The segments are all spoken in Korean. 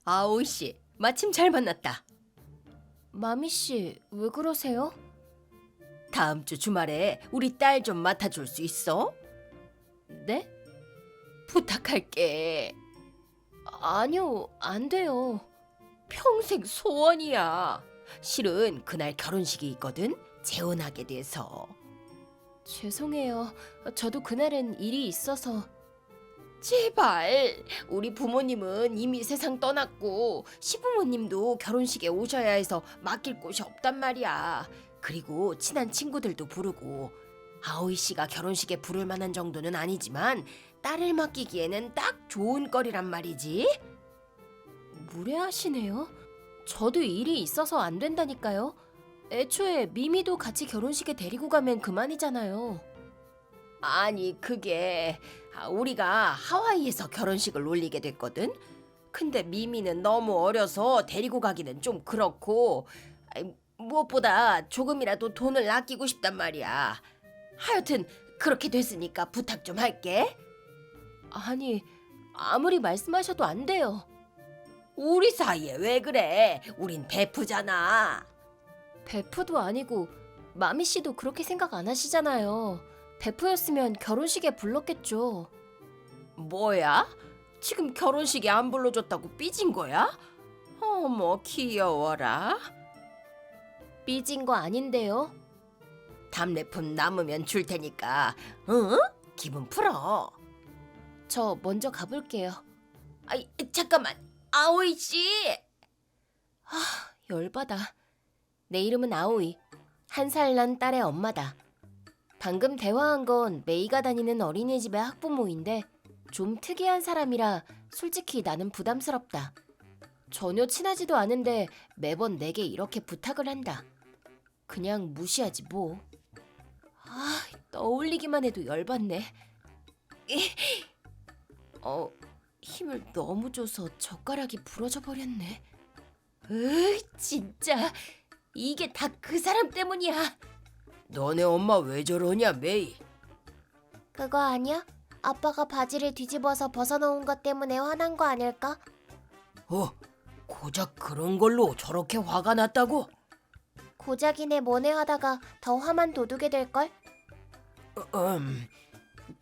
아오이 씨, 마침 잘 만났다. 마미 씨, 왜 그러세요? 다음 주 주말에 우리 딸 좀 맡아줄 수 있어? 네? 부탁할게. 아니요, 안 돼요. 평생 소원이야. 실은 그날 결혼식이 있거든. 재혼하게 돼서. 죄송해요. 저도 그날은 일이 있어서. 제발. 우리 부모님은 이미 세상 떠났고 시부모님도 결혼식에 오셔야 해서 맡길 곳이 없단 말이야. 그리고 친한 친구들도 부르고 아오이 씨가 결혼식에 부를 만한 정도는 아니지만 딸을 맡기기에는 딱 좋은 거리란 말이지. 무례하시네요. 저도 일이 있어서 안 된다니까요. 애초에 미미도 같이 결혼식에 데리고 가면 그만이잖아요. 아니 그게 우리가 하와이에서 결혼식을 올리게 됐거든. 근데 미미는 너무 어려서 데리고 가기는 좀 그렇고 무엇보다 조금이라도 돈을 아끼고 싶단 말이야. 하여튼 그렇게 됐으니까 부탁 좀 할게. 아니, 아무리 말씀하셔도 안 돼요. 우리 사이에 왜 그래? 우린 베프잖아. 베프도 아니고 마미 씨도 그렇게 생각 안 하시잖아요. 베프였으면 결혼식에 불렀겠죠. 뭐야? 지금 결혼식에 안 불러줬다고 삐진 거야? 어머 귀여워라. 삐진 거 아닌데요. 답례품 남으면 줄 테니까 응? 기분 풀어. 저 먼저 가볼게요. 아이 잠깐만 아오이 씨. 열받아. 내 이름은 아오이. 1살 난 딸의 엄마다. 방금 대화한 건 메이가 다니는 어린이집의 학부모인데 좀 특이한 사람이라 솔직히 나는 부담스럽다. 전혀 친하지도 않은데 매번 내게 이렇게 부탁을 한다. 그냥 무시하지 뭐. 떠올리기만 해도 열받네. 힘을 너무 줘서 젓가락이 부러져 버렸네. 진짜 이게 다 그 사람 때문이야. 너네 엄마 왜 저러냐 메이? 그거 아니야? 아빠가 바지를 뒤집어서 벗어놓은 것 때문에 화난 거 아닐까? 고작 그런 걸로 저렇게 화가 났다고? 고작이네 뭐네 하다가 더 화만 돋우게 될걸?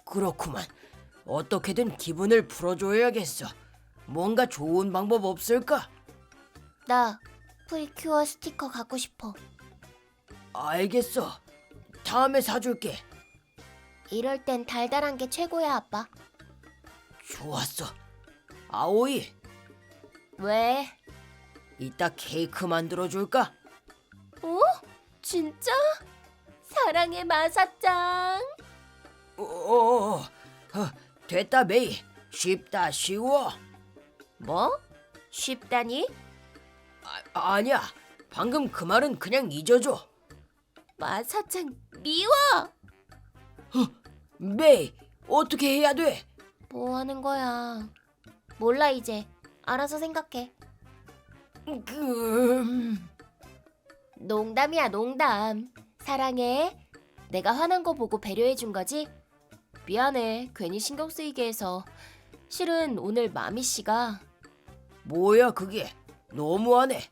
그렇구만. 어떻게든 기분을 풀어줘야겠어. 뭔가 좋은 방법 없을까? 나 프리큐어 스티커 갖고 싶어. 알겠어. 다음에 사줄게. 이럴 땐 달달한 게 최고야, 아빠. 좋았어. 아오이, 왜? 이따 케이크 만들어줄까? 진짜? 사랑의 마사짱. 됐다 메이. 쉽다 쉬워. 뭐? 쉽다니? 아니야. 방금 그 말은 그냥 잊어줘. 마사짱 미워. 메이, 어떻게 해야 돼? 뭐 하는 거야? 몰라 이제. 알아서 생각해. 농담이야 농담. 사랑해. 내가 화난 거 보고 배려해 준 거지? 미안해. 괜히 신경 쓰이게 해서. 실은 오늘 마미 씨가. 뭐야 그게? 너무하네.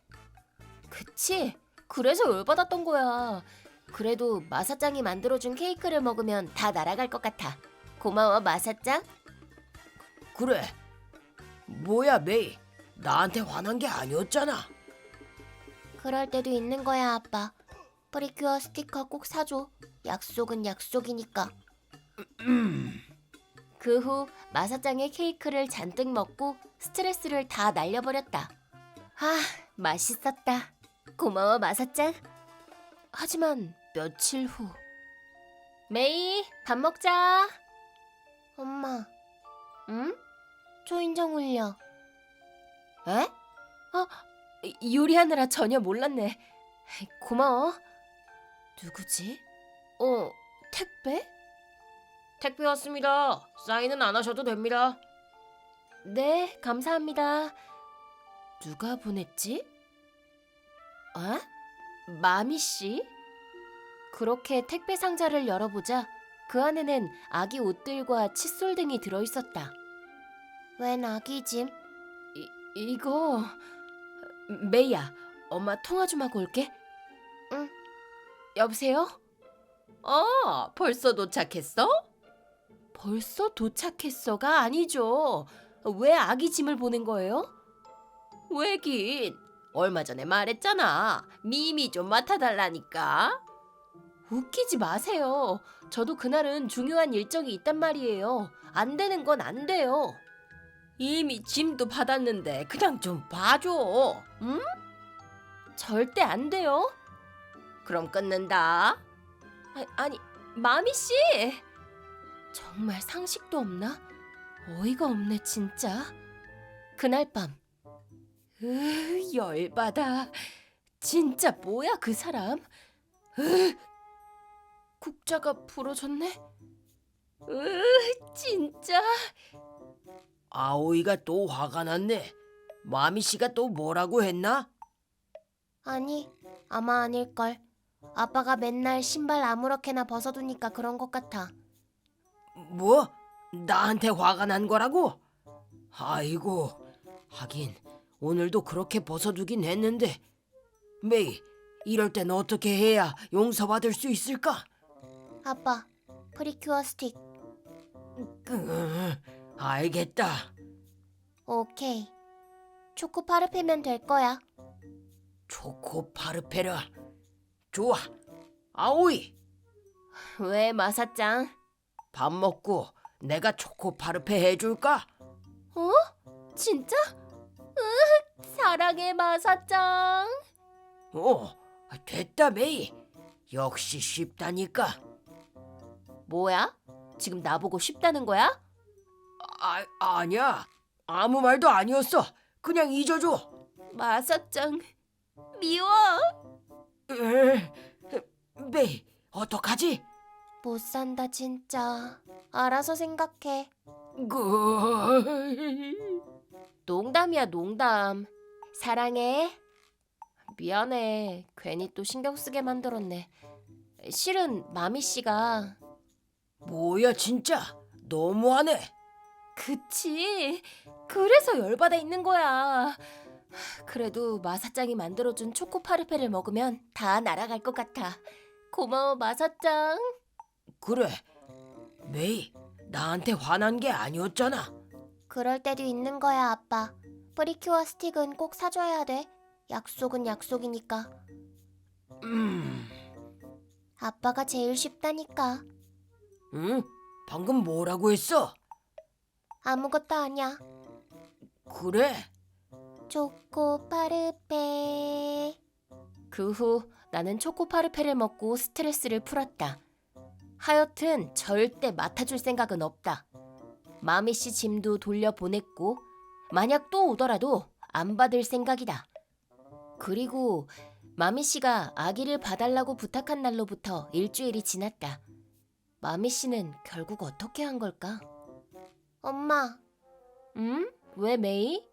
그치? 그래서 열받았던 거야. 그래도 마사짱이 만들어준 케이크를 먹으면 다 날아갈 것 같아. 고마워 마사짱. 그래. 뭐야 메이, 나한테 화난 게 아니었잖아. 그럴 때도 있는 거야 아빠. 프리큐어 스티커 꼭 사줘. 약속은 약속이니까. 그 후 마사짱의 케이크를 잔뜩 먹고 스트레스를 다 날려버렸다. 맛있었다. 고마워 마사짱. 하지만 며칠 후. 메이, 밥 먹자. 엄마. 응? 초인종 울려. 에? 요리하느라 전혀 몰랐네. 고마워. 누구지? 택배? 택배 왔습니다. 사인은 안 하셔도 됩니다. 네, 감사합니다. 누가 보냈지? 마미 씨? 그렇게 택배 상자를 열어보자 그 안에는 아기 옷들과 칫솔 등이 들어있었다. 웬 아기 짐? 이거 메이야, 엄마 통화 좀 하고 올게. 응. 여보세요? 벌써 도착했어? 벌써 도착했어가 아니죠. 왜 아기 짐을 보낸 거예요? 왜긴 얼마 전에 말했잖아. 미미 좀 맡아달라니까. 웃기지 마세요. 저도 그날은 중요한 일정이 있단 말이에요. 안 되는 건 안 돼요. 이미 짐도 받았는데 그냥 좀 봐줘. 응? 절대 안 돼요. 그럼 끊는다. 아니, 마미 씨. 정말 상식도 없나? 어이가 없네, 진짜. 그날 밤. 열받아. 진짜 뭐야, 그 사람? 국자가 부러졌네? 진짜. 아오이가 또 화가 났네. 마미 씨가 또 뭐라고 했나? 아니, 아마 아닐걸. 아빠가 맨날 신발 아무렇게나 벗어두니까 그런 것 같아. 뭐? 나한테 화가 난 거라고? 아이고, 하긴 오늘도 그렇게 벗어두긴 했는데. 메이, 이럴 땐 어떻게 해야 용서받을 수 있을까? 아빠, 프리큐어 스틱. 알겠다. 오케이. 초코 파르페면 될 거야. 초코 파르페라. 좋아. 아오이, 왜, 마사짱? 밥 먹고 내가 초코 파르페 해줄까? 진짜? 사랑해, 마사짱. 됐다 메이. 역시 쉽다니까. 뭐야? 지금 나보고 쉽다는 거야? 아니야. 아무 말도 아니었어. 그냥 잊어줘. 마사짱, 미워. 메이, 어떡하지? 못 산다, 진짜. 알아서 생각해. 농담이야, 농담. 사랑해. 미안해. 괜히 또 신경 쓰게 만들었네. 실은 마미 씨가. 뭐야 진짜. 너무하네. 그치. 그래서 열받아 있는 거야. 그래도 마사짱이 만들어준 초코 파르페를 먹으면 다 날아갈 것 같아. 고마워, 마사짱. 그래. 메이, 나한테 화난 게 아니었잖아. 그럴 때도 있는 거야, 아빠. 프리큐어 스틱은 꼭 사줘야 돼. 약속은 약속이니까. 아빠가 제일 쉽다니까. 응? 방금 뭐라고 했어? 아무것도 아니야. 그래? 초코 파르페. 그 후 나는 초코 파르페를 먹고 스트레스를 풀었다. 하여튼 절대 맡아줄 생각은 없다. 마미 씨 짐도 돌려보냈고 만약 또 오더라도 안 받을 생각이다. 그리고 마미 씨가 아기를 봐달라고 부탁한 날로부터 일주일이 지났다. 마미 씨는 결국 어떻게 한 걸까? 엄마. 응? 왜 메이?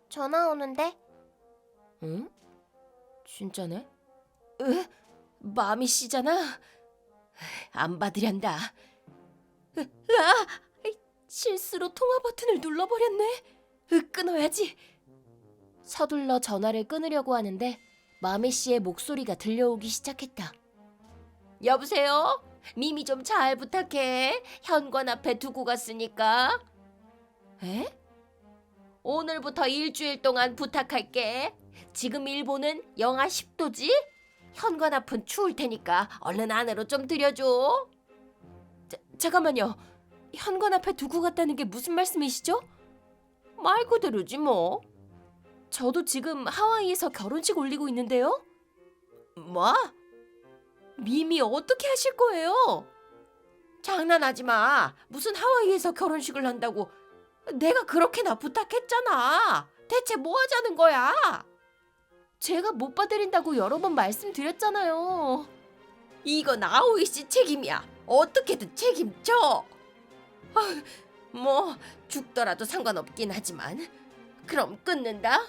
전화 오는데? 응? 진짜네? 마미 씨잖아. 안 받으련다. 실수로 통화 버튼을 눌러버렸네. 끊어야지. 서둘러 전화를 끊으려고 하는데 마미 씨의 목소리가 들려오기 시작했다. 여보세요? 미미 좀 잘 부탁해. 현관 앞에 두고 갔으니까. 에? 오늘부터 일주일 동안 부탁할게. 지금 일본은 영하 10도지? 현관 앞은 추울 테니까 얼른 안으로 좀 들여줘. 잠깐만요. 현관 앞에 두고 갔다는 게 무슨 말씀이시죠? 말 그대로지 뭐. 저도 지금 하와이에서 결혼식 올리고 있는데요. 뭐? 미미 어떻게 하실 거예요? 장난하지 마. 무슨 하와이에서 결혼식을 한다고. 내가 그렇게나 부탁했잖아. 대체 뭐 하자는 거야? 제가 못 봐드린다고 여러 번 말씀드렸잖아요. 이건 아오이 씨 책임이야. 어떻게든 책임져. 뭐 죽더라도 상관없긴 하지만. 그럼 끊는다.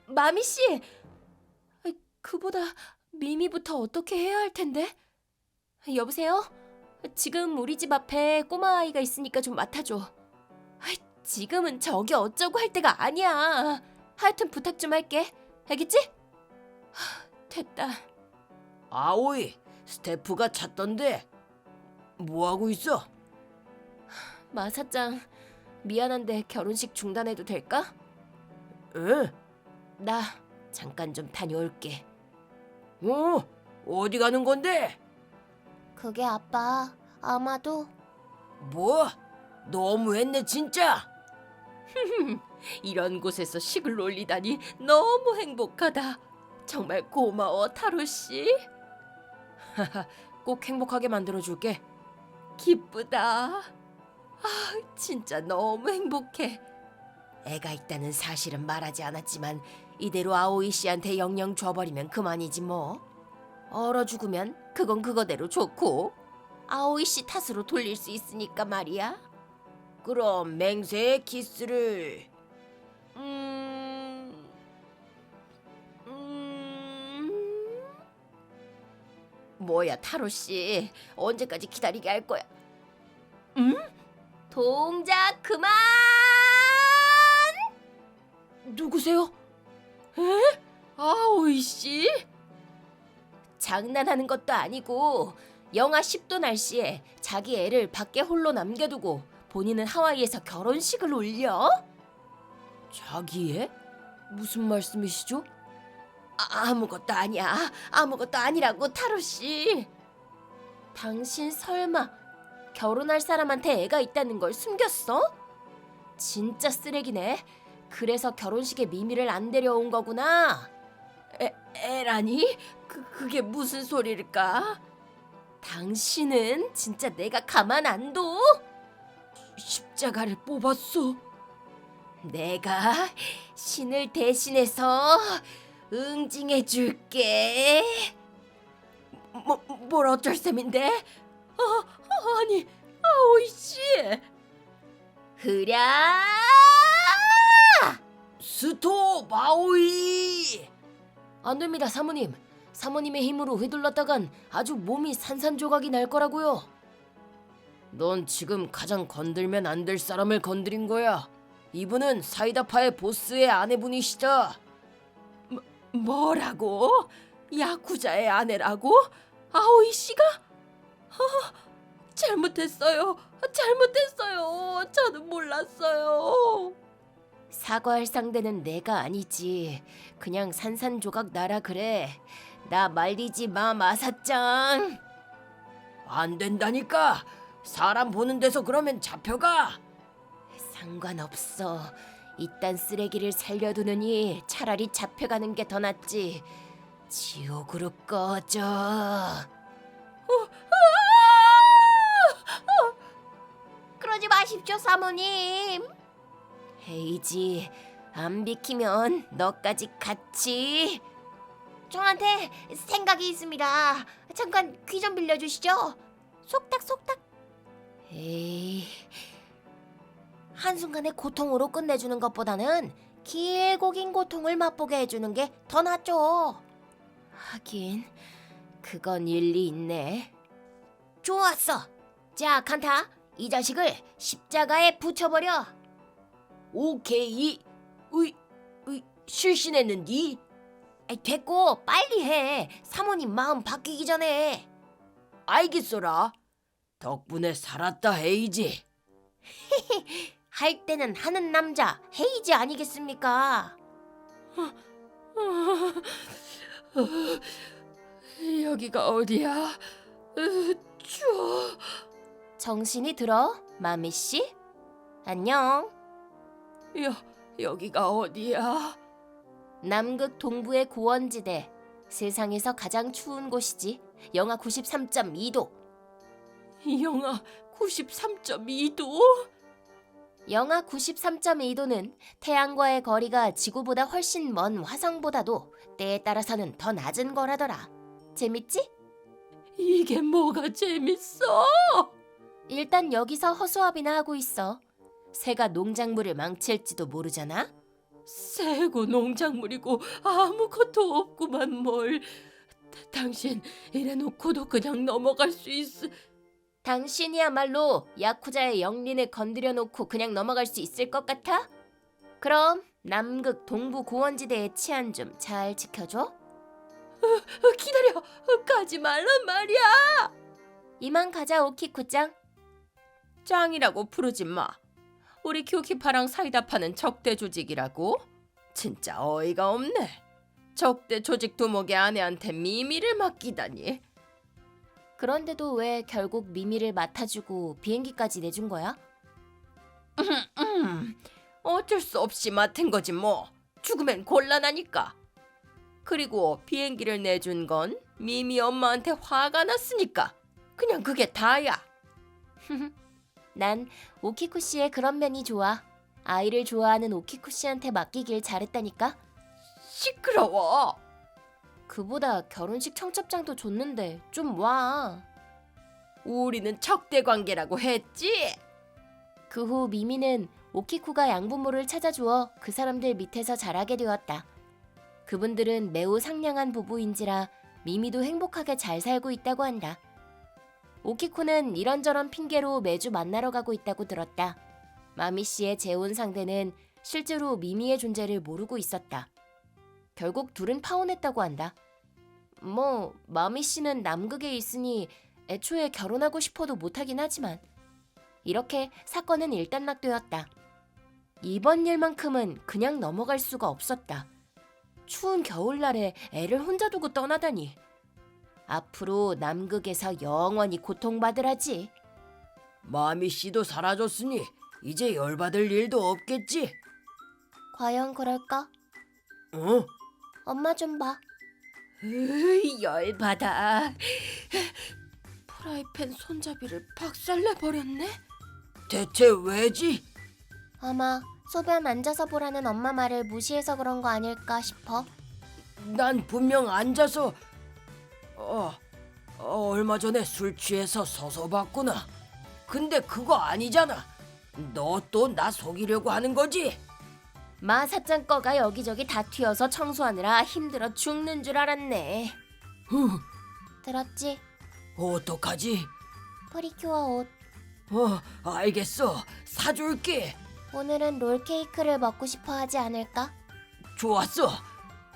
마미 씨. 그보다 미미부터 어떻게 해야 할 텐데. 여보세요? 지금 우리 집 앞에 꼬마 아이가 있으니까 좀 맡아줘. 지금은 저게 어쩌고 할 때가 아니야. 하여튼 부탁 좀 할게. 알겠지? 됐다. 아오이, 스태프가 찾던데. 뭐 하고 있어? 마사짱, 미안한데 결혼식 중단해도 될까? 응? 나 잠깐 좀 다녀올게. 어디 가는 건데? 그게 아빠, 아마도 뭐? 너무했네 진짜. 이런 곳에서 식을 올리다니 너무 행복하다. 정말 고마워, 타로 씨. 꼭 행복하게 만들어줄게. 기쁘다. 진짜 너무 행복해. 애가 있다는 사실은 말하지 않았지만 이대로 아오이 씨한테 영영 줘버리면 그만이지 뭐. 얼어 죽으면 그건 그거대로 좋고 아오이 씨 탓으로 돌릴 수 있으니까 말이야. 그럼 맹세의 키스를. 뭐야, 타로 씨, 언제까지 기다리게 할 거야? 동작 그만! 누구세요? 아오이 씨? 장난하는 것도 아니고 영하 10도 날씨에 자기 애를 밖에 홀로 남겨두고 본인은 하와이에서 결혼식을 올려? 자기의? 무슨 말씀이시죠? 아무것도 아니야. 아무것도 아니라고, 타로 씨. 당신 설마 결혼할 사람한테 애가 있다는 걸 숨겼어? 진짜 쓰레기네. 그래서 결혼식에 미미를 안 데려온 거구나. 애라니? 그게 무슨 소리일까? 당신은 진짜 내가 가만 안 둬? 십자가를 뽑았어. 내가 신을 대신해서 응징해 줄게. 뭘 어쩔 셈인데? 아니, 아오이 씨. 흐랴! 스톱 아오이. 안 됩니다, 사모님. 사모님의 힘으로 휘둘렀다간 아주 몸이 산산조각이 날 거라고요. 넌 지금 가장 건들면 안 될 사람을 건드린 거야. 이분은 사이다파의 보스의 아내분이시다. 뭐라고? 야쿠자의 아내라고? 아오이 씨가? 잘못했어요. 잘못했어요. 저는 몰랐어요. 사과할 상대는 내가 아니지. 그냥 산산조각 나라 그래. 나 말리지 마, 마사짱. 안 된다니까. 사람 보는 데서 그러면 잡혀가. 상관없어. 이딴 쓰레기를 살려두느니 차라리 잡혀가는 게 더 낫지. 지옥으로 꺼져. 그러지 마십시오, 사모님. 헤이지, 안 비키면 너까지 같이. 저한테 생각이 있습니다. 잠깐 귀 좀 빌려주시죠. 속닥속닥. 에이, 한순간의 고통으로 끝내주는 것보다는 길고 긴 고통을 맛보게 해주는 게 더 낫죠. 하긴 그건 일리 있네. 좋았어. 자, 칸타, 이 자식을 십자가에 붙여버려. 오케이. 실신했는디. 됐고, 빨리 해. 사모님 마음 바뀌기 전에. 알겠소라. 덕분에 살았다 헤이지. 할 때는 하는 남자 헤이지 아니겠습니까? 여기가 어디야? 추워. 정신이 들어, 마미 씨? 안녕. 여기가 어디야? 남극 동부의 고원지대. 세상에서 가장 추운 곳이지. 영하 93.2도. 영하 93.2도? 영하 93.2도는 태양과의 거리가 지구보다 훨씬 먼 화성보다도 때에 따라서는 더 낮은 거라더라. 재밌지? 이게 뭐가 재밌어? 일단 여기서 허수아비나 하고 있어. 새가 농작물을 망칠지도 모르잖아. 새고 농작물이고 아무것도 없구만 뭘. 당신 이래놓고도 그냥 넘어갈 수 있어. 당신이야말로 야쿠자의 영린을 건드려 놓고 그냥 넘어갈 수 있을 것 같아? 그럼 남극 동부 고원지대의 치안 좀 잘 지켜줘. 기다려. 가지 말란 말이야. 이만 가자 오키쿠짱. 짱이라고 부르지 마. 우리 교키파랑 사이다 파는 적대 조직이라고? 진짜 어이가 없네. 적대 조직 두목의 아내한테 미미를 맡기다니. 그런데도 왜 결국 미미를 맡아주고 비행기까지 내준 거야? 어쩔 수 없이 맡은 거지 뭐. 죽으면 곤란하니까. 그리고 비행기를 내준 건 미미 엄마한테 화가 났으니까. 그냥 그게 다야. 난 오키쿠 씨의 그런 면이 좋아. 아이를 좋아하는 오키쿠 씨한테 맡기길 잘했다니까. 시끄러워. 그보다 결혼식 청첩장도 줬는데 좀 와. 우리는 적대 관계라고 했지. 그 후 미미는 오키쿠가 양부모를 찾아주어 그 사람들 밑에서 자라게 되었다. 그분들은 매우 상냥한 부부인지라 미미도 행복하게 잘 살고 있다고 한다. 오키쿠는 이런저런 핑계로 매주 만나러 가고 있다고 들었다. 마미 씨의 재혼 상대는 실제로 미미의 존재를 모르고 있었다. 결국 둘은 파혼했다고 한다. 뭐 마미 씨는 남극에 있으니 애초에 결혼하고 싶어도 못하긴 하지만 이렇게 사건은 일단락되었다. 이번 일만큼은 그냥 넘어갈 수가 없었다. 추운 겨울날에 애를 혼자 두고 떠나다니. 앞으로 남극에서 영원히 고통받으라지. 마미 씨도 사라졌으니 이제 열받을 일도 없겠지. 과연 그럴까? 어? 엄마 좀 봐. 열받아. 프라이팬 손잡이를 박살내버렸네. 대체 왜지? 아마 소변 앉아서 보라는 엄마 말을 무시해서 그런 거 아닐까 싶어. 난 분명 앉아서 얼마 전에 술 취해서 서서 봤구나. 근데 그거 아니잖아. 너 또 나 속이려고 하는 거지? 마사짱 거가 여기저기 다 튀어서 청소하느라 힘들어 죽는 줄 알았네. 후, 들었지? 어떡하지? 프리큐어 옷. 알겠어. 사줄게. 오늘은 롤케이크를 먹고 싶어 하지 않을까? 좋았어.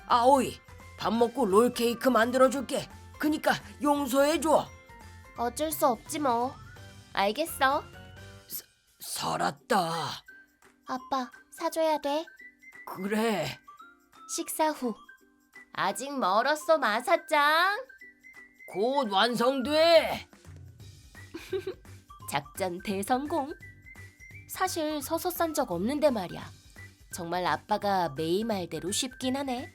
아오이, 밥 먹고 롤케이크 만들어줄게. 그니까 용서해줘. 어쩔 수 없지 뭐. 알겠어. 살았다. 아빠, 사줘야 돼. 그래. 식사 후. 아직 멀었어, 마사짱. 곧 완성돼. 작전 대성공. 사실 서서 싼 적 없는데 말이야. 정말 아빠가 메이 말대로 쉽긴 하네.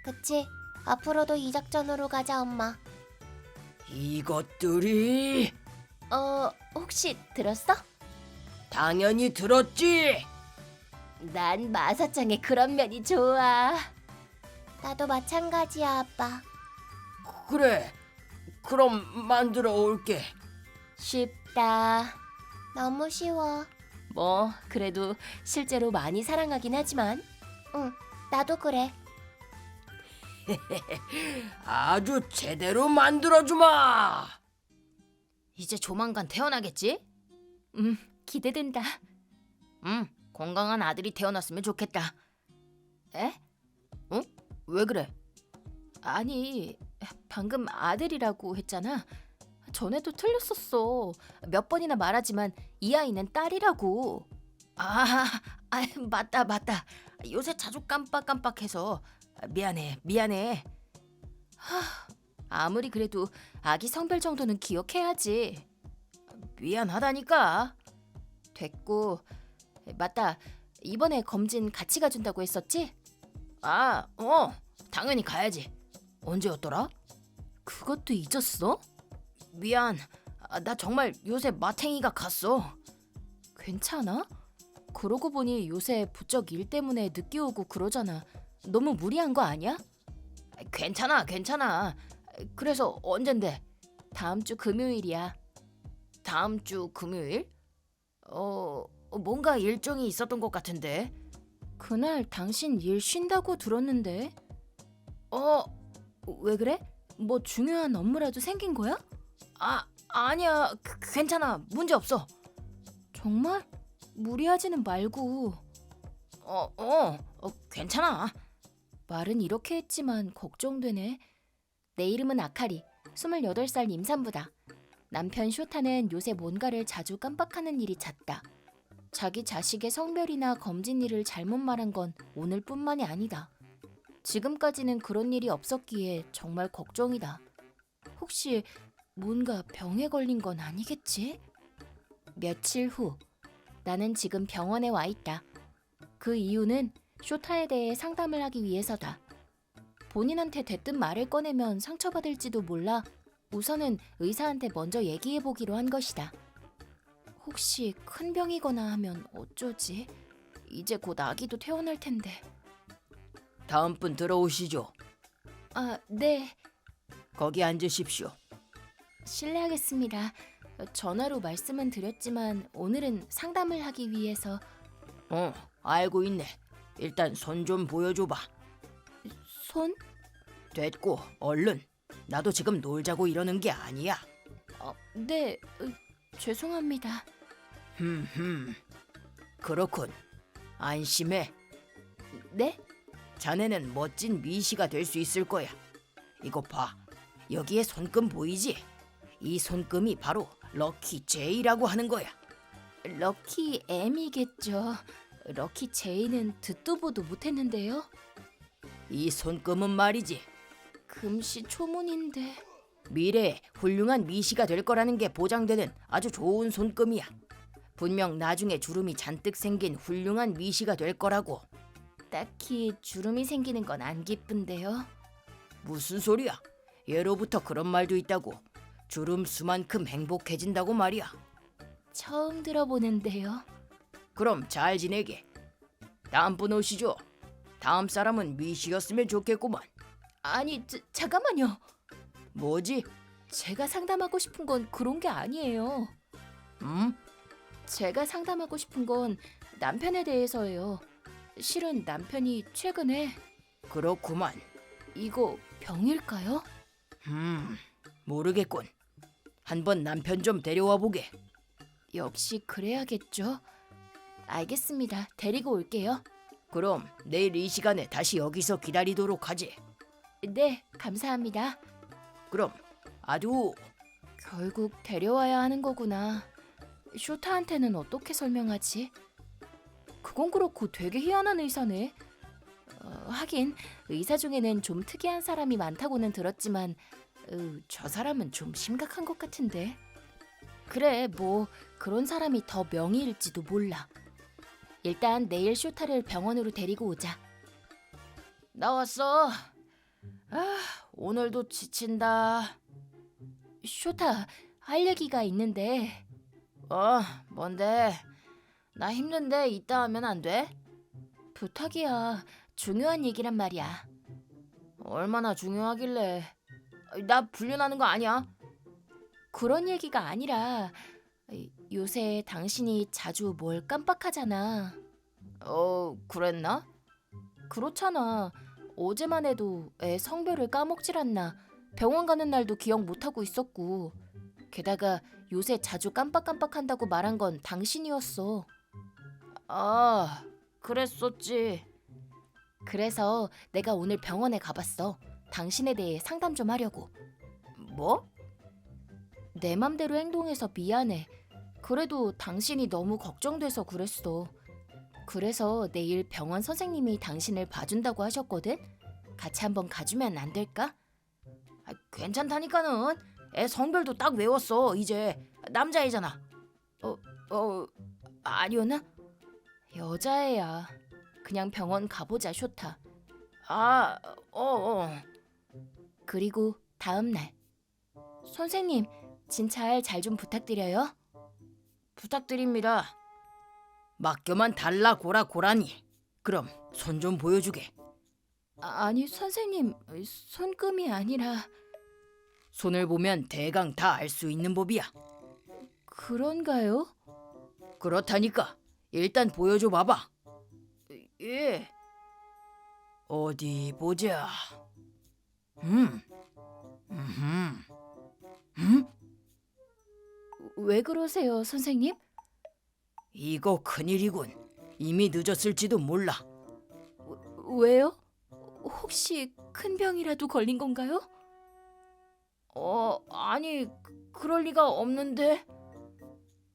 그치? 앞으로도 이 작전으로 가자, 엄마. 이것들이 혹시 들었어? 당연히 들었지. 난 마사짱의 그런 면이 좋아. 나도 마찬가지야, 아빠. 그래. 그럼 만들어 올게. 쉽다. 너무 쉬워. 뭐 그래도 실제로 많이 사랑하긴 하지만. 응, 나도 그래. 아주 제대로 만들어주마. 이제 조만간 태어나겠지? 기대된다. 건강한 아들이 태어났으면 좋겠다. 에? 어? 왜 그래? 아니, 방금 아들이라고 했잖아. 전에도 틀렸었어. 몇 번이나 말하지만 이 아이는 딸이라고. 맞다. 요새 자주 깜빡깜빡해서 미안해. 아무리 그래도 아기 성별 정도는 기억해야지. 미안하다니까. 됐고, 맞다. 이번에 검진 같이 가준다고 했었지? 당연히 가야지. 언제였더라? 그것도 잊었어? 미안. 나 정말 요새 마탱이가 갔어. 괜찮아? 그러고 보니 요새 부쩍 일 때문에 늦게 오고 그러잖아. 너무 무리한 거 아니야? 괜찮아. 그래서 언젠데? 다음 주 금요일이야. 다음 주 금요일? 뭔가 일정이 있었던 것 같은데. 그날 당신 일 쉰다고 들었는데. 왜 그래? 뭐 중요한 업무라도 생긴 거야? 아니야, 괜찮아. 문제 없어. 정말? 무리하지는 말고. 괜찮아. 말은 이렇게 했지만 걱정되네. 내 이름은 아카리, 28살 임산부다. 남편 쇼타는 요새 뭔가를 자주 깜빡하는 일이 잦다. 자기 자식의 성별이나 검진일을 잘못 말한 건 오늘뿐만이 아니다. 지금까지는 그런 일이 없었기에 정말 걱정이다. 혹시 뭔가 병에 걸린 건 아니겠지? 며칠 후, 나는 지금 병원에 와 있다. 그 이유는 쇼타에 대해 상담을 하기 위해서다. 본인한테 대뜸 말을 꺼내면 상처받을지도 몰라 우선은 의사한테 먼저 얘기해보기로 한 것이다. 혹시 큰 병이거나 하면 어쩌지? 이제 곧 아기도 태어날 텐데. 다음 분 들어오시죠. 아, 네. 거기 앉으십시오. 실례하겠습니다. 전화로 말씀은 드렸지만 오늘은 상담을 하기 위해서. 알고 있네. 일단 손 좀 보여줘봐. 손? 됐고, 얼른. 나도 지금 놀자고 이러는 게 아니야. 네. 죄송합니다. 그렇군. 안심해. 네? 자네는 멋진 미시가 될 수 있을 거야. 이거 봐. 여기에 손금 보이지? 이 손금이 바로 럭키 제이라고 하는 거야. 럭키 M이겠죠. 럭키 J는 듣도 보도 못했는데요. 이 손금은 말이지. 금시초문인데. 미래에 훌륭한 미시가 될 거라는 게 보장되는 아주 좋은 손금이야. 분명 나중에 주름이 잔뜩 생긴 훌륭한 미시가 될 거라고. 딱히 주름이 생기는 건 안 기쁜데요. 무슨 소리야? 예로부터 그런 말도 있다고. 주름 수만큼 행복해진다고 말이야. 처음 들어보는데요. 그럼 잘 지내게. 다음 분 오시죠. 다음 사람은 미시였으면 좋겠구만. 아니, 잠깐만요. 뭐지? 제가 상담하고 싶은 건 그런 게 아니에요. 제가 상담하고 싶은 건 남편에 대해서예요. 실은 남편이 최근에. 그렇구만. 이거 병일까요? 모르겠군. 한번 남편 좀 데려와 보게. 역시 그래야겠죠. 알겠습니다. 데리고 올게요. 그럼 내일 이 시간에 다시 여기서 기다리도록 하지. 네, 감사합니다. 그럼 아두. 결국 데려와야 하는 거구나. 쇼타한테는 어떻게 설명하지? 그건 그렇고 되게 희한한 의사네. 하긴 의사 중에는 좀 특이한 사람이 많다고는 들었지만 저 사람은 좀 심각한 것 같은데. 그래, 뭐 그런 사람이 더 명의일지도 몰라. 일단 내일 쇼타를 병원으로 데리고 오자. 나왔어. 오늘도 지친다. 쇼타, 할 얘기가 있는데. 뭔데? 나 힘든데 이따 하면 안 돼? 부탁이야. 중요한 얘기란 말이야. 얼마나 중요하길래. 나 불륜하는 거 아니야? 그런 얘기가 아니라 요새 당신이 자주 뭘 깜빡하잖아. 그랬나? 그렇잖아. 어제만 해도 애 성별을 까먹질 않나. 병원 가는 날도 기억 못하고 있었고. 게다가 요새 자주 깜빡깜빡한다고 말한 건 당신이었어. 그랬었지. 그래서 내가 오늘 병원에 가봤어. 당신에 대해 상담 좀 하려고. 뭐? 내 맘대로 행동해서 미안해. 그래도 당신이 너무 걱정돼서 그랬어. 그래서 내일 병원 선생님이 당신을 봐준다고 하셨거든? 같이 한번 가주면 안 될까? 괜찮다니까는. 애 성별도 딱 외웠어. 이제 남자애잖아. 아니었나? 여자애야. 그냥 병원 가보자, 쇼타. 그리고 다음 날. 선생님, 진찰 잘 좀 부탁드려요. 부탁드립니다. 맡겨만 달라 고라 고라니. 그럼 손 좀 보여주게. 아니, 선생님, 손금이 아니라. 손을 보면 대강 다 알 수 있는 법이야. 그런가요? 그렇다니까. 일단 보여줘 봐봐. 예. 어디 보자. 왜 그러세요, 선생님? 이거 큰일이군. 이미 늦었을지도 몰라. 왜요? 혹시 큰 병이라도 걸린 건가요? 아니, 그럴 리가 없는데.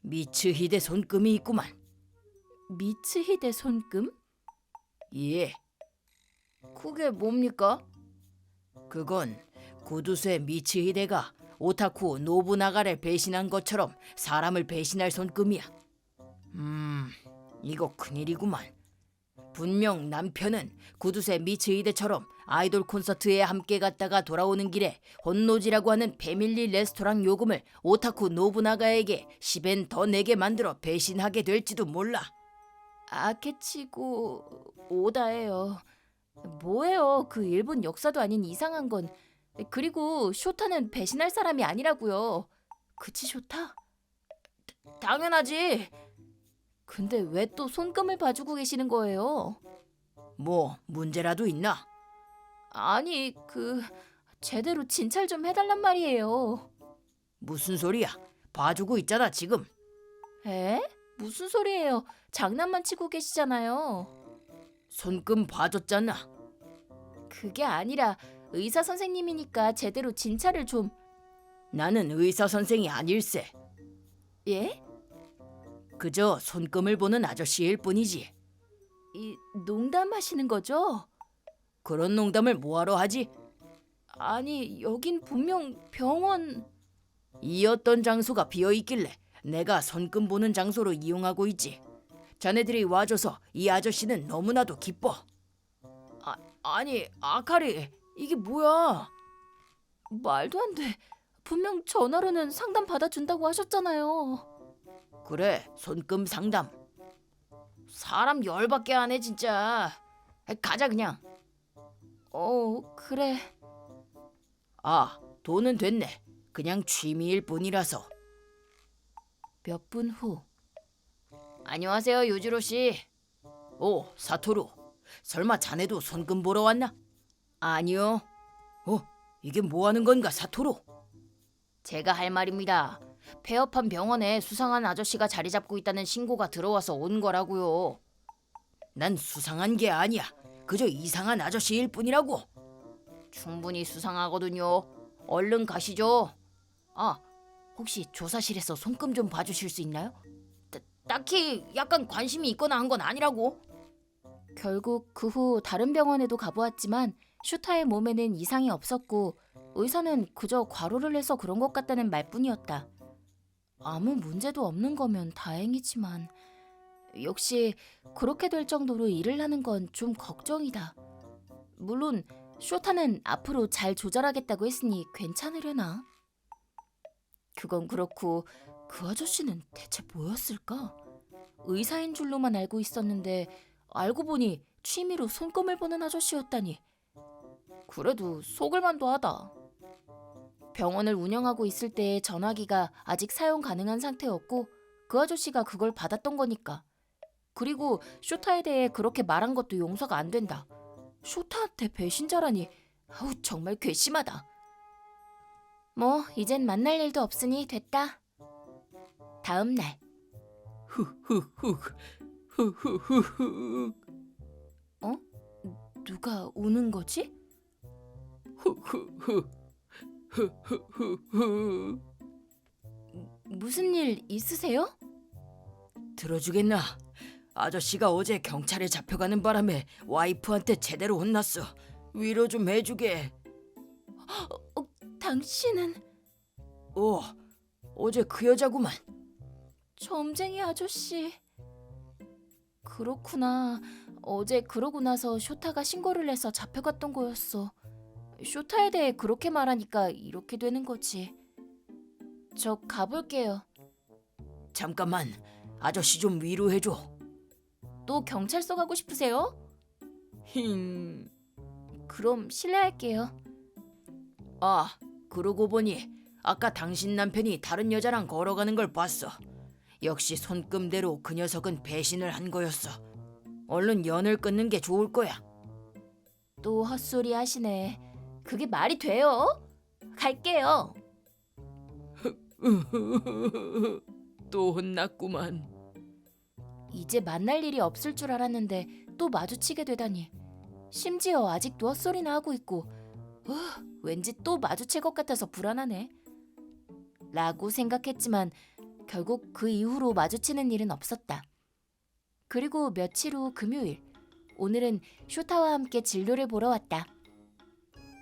미츠히데 손금이 있구만. 미츠히데 손금? 예, 그게 뭡니까? 그건 구두쇠 미츠히데가 오타쿠 노부나가를 배신한 것처럼 사람을 배신할 손금이야. 이거 큰일이구만. 분명 남편은 구두쇠 미츠히데처럼 아이돌 콘서트에 함께 갔다가 돌아오는 길에 혼노지라고 하는 패밀리 레스토랑 요금을 오타쿠 노부나가에게 10엔 더 내게 만들어 배신하게 될지도 몰라. 아케치고 오다예요. 뭐예요? 그 일본 역사도 아닌 이상한 건. 그리고 쇼타는 배신할 사람이 아니라고요. 그치 쇼타? 당연하지. 근데 왜 또 손금을 봐주고 계시는 거예요? 뭐 문제라도 있나? 아니 제대로 진찰 좀 해달란 말이에요. 무슨 소리야? 봐주고 있잖아 지금. 에? 무슨 소리예요? 장난만 치고 계시잖아요. 손금 봐줬잖아. 그게 아니라 의사 선생님이니까 제대로 진찰을 좀. 나는 의사 선생이 아닐세. 예? 그저 손금을 보는 아저씨일 뿐이지. 이 농담하시는 거죠? 그런 농담을 뭐하러 하지? 아니 여긴 분명 병원. 이 어떤 장소가 비어있길래 내가 손금 보는 장소로 이용하고 있지. 자네들이 와줘서 이 아저씨는 너무나도 기뻐. 아니 아카리, 이게 뭐야? 말도 안 돼. 분명 전화로는 상담 받아준다고 하셨잖아요. 그래, 손금 상담. 사람 열받게 하네 진짜. 가자 그냥. 그래. 아, 돈은 됐네. 그냥 취미일 뿐이라서. 몇 분 후. 안녕하세요 유지로 씨. 오, 사토루. 설마 자네도 손금 보러 왔나? 아니요. 이게 뭐 하는 건가 사토루? 제가 할 말입니다. 폐업한 병원에 수상한 아저씨가 자리 잡고 있다는 신고가 들어와서 온 거라고요. 난 수상한 게 아니야. 그저 이상한 아저씨일 뿐이라고. 충분히 수상하거든요. 얼른 가시죠. 아, 혹시 조사실에서 손금 좀 봐주실 수 있나요? 딱히 약간 관심이 있거나 한 건 아니라고. 결국 그 후 다른 병원에도 가보았지만 슈타의 몸에는 이상이 없었고 의사는 그저 과로를 해서 그런 것 같다는 말뿐이었다. 아무 문제도 없는 거면 다행이지만 역시 그렇게 될 정도로 일을 하는 건 좀 걱정이다. 물론 쇼타는 앞으로 잘 조절하겠다고 했으니 괜찮으려나? 그건 그렇고 그 아저씨는 대체 뭐였을까? 의사인 줄로만 알고 있었는데 알고 보니 취미로 손금을 보는 아저씨였다니. 그래도 속을만도 하다. 병원을 운영하고 있을 때의 전화기가 아직 사용 가능한 상태였고 그 아저씨가 그걸 받았던 거니까. 그리고 쇼타에 대해 그렇게 말한 것도 용서가 안 된다. 쇼타한테 배신자라니. 아우 정말 괘씸하다. 뭐 이젠 만날 일도 없으니 됐다. 다음 날. 누가 우는 거지? 무슨 일 있으세요? 들어주겠나? 아저씨가 어제 경찰에 잡혀가는 바람에 와이프한테 제대로 혼났어. 위로 좀 해주게. 당신은 어제 그 여자구만. 점쟁이 아저씨. 그렇구나. 어제 그러고 나서 쇼타가 신고를 해서 잡혀갔던 거였어. 쇼타에 대해 그렇게 말하니까 이렇게 되는 거지. 저 가볼게요. 잠깐만, 아저씨 좀 위로해줘. 또 경찰서 가고 싶으세요? 그럼 실례할게요. 아, 그러고 보니 아까 당신 남편이 다른 여자랑 걸어가는 걸 봤어. 역시 손금대로 그 녀석은 배신을 한 거였어. 얼른 연을 끊는 게 좋을 거야. 또 헛소리 하시네. 그게 말이 돼요? 갈게요. 또 혼났구만. 이제 만날 일이 없을 줄 알았는데 또 마주치게 되다니. 심지어 아직도 헛소리나 하고 있고 왠지 또 마주칠 것 같아서 불안하네. 라고 생각했지만 결국 그 이후로 마주치는 일은 없었다. 그리고 며칠 후 금요일, 오늘은 쇼타와 함께 진료를 보러 왔다.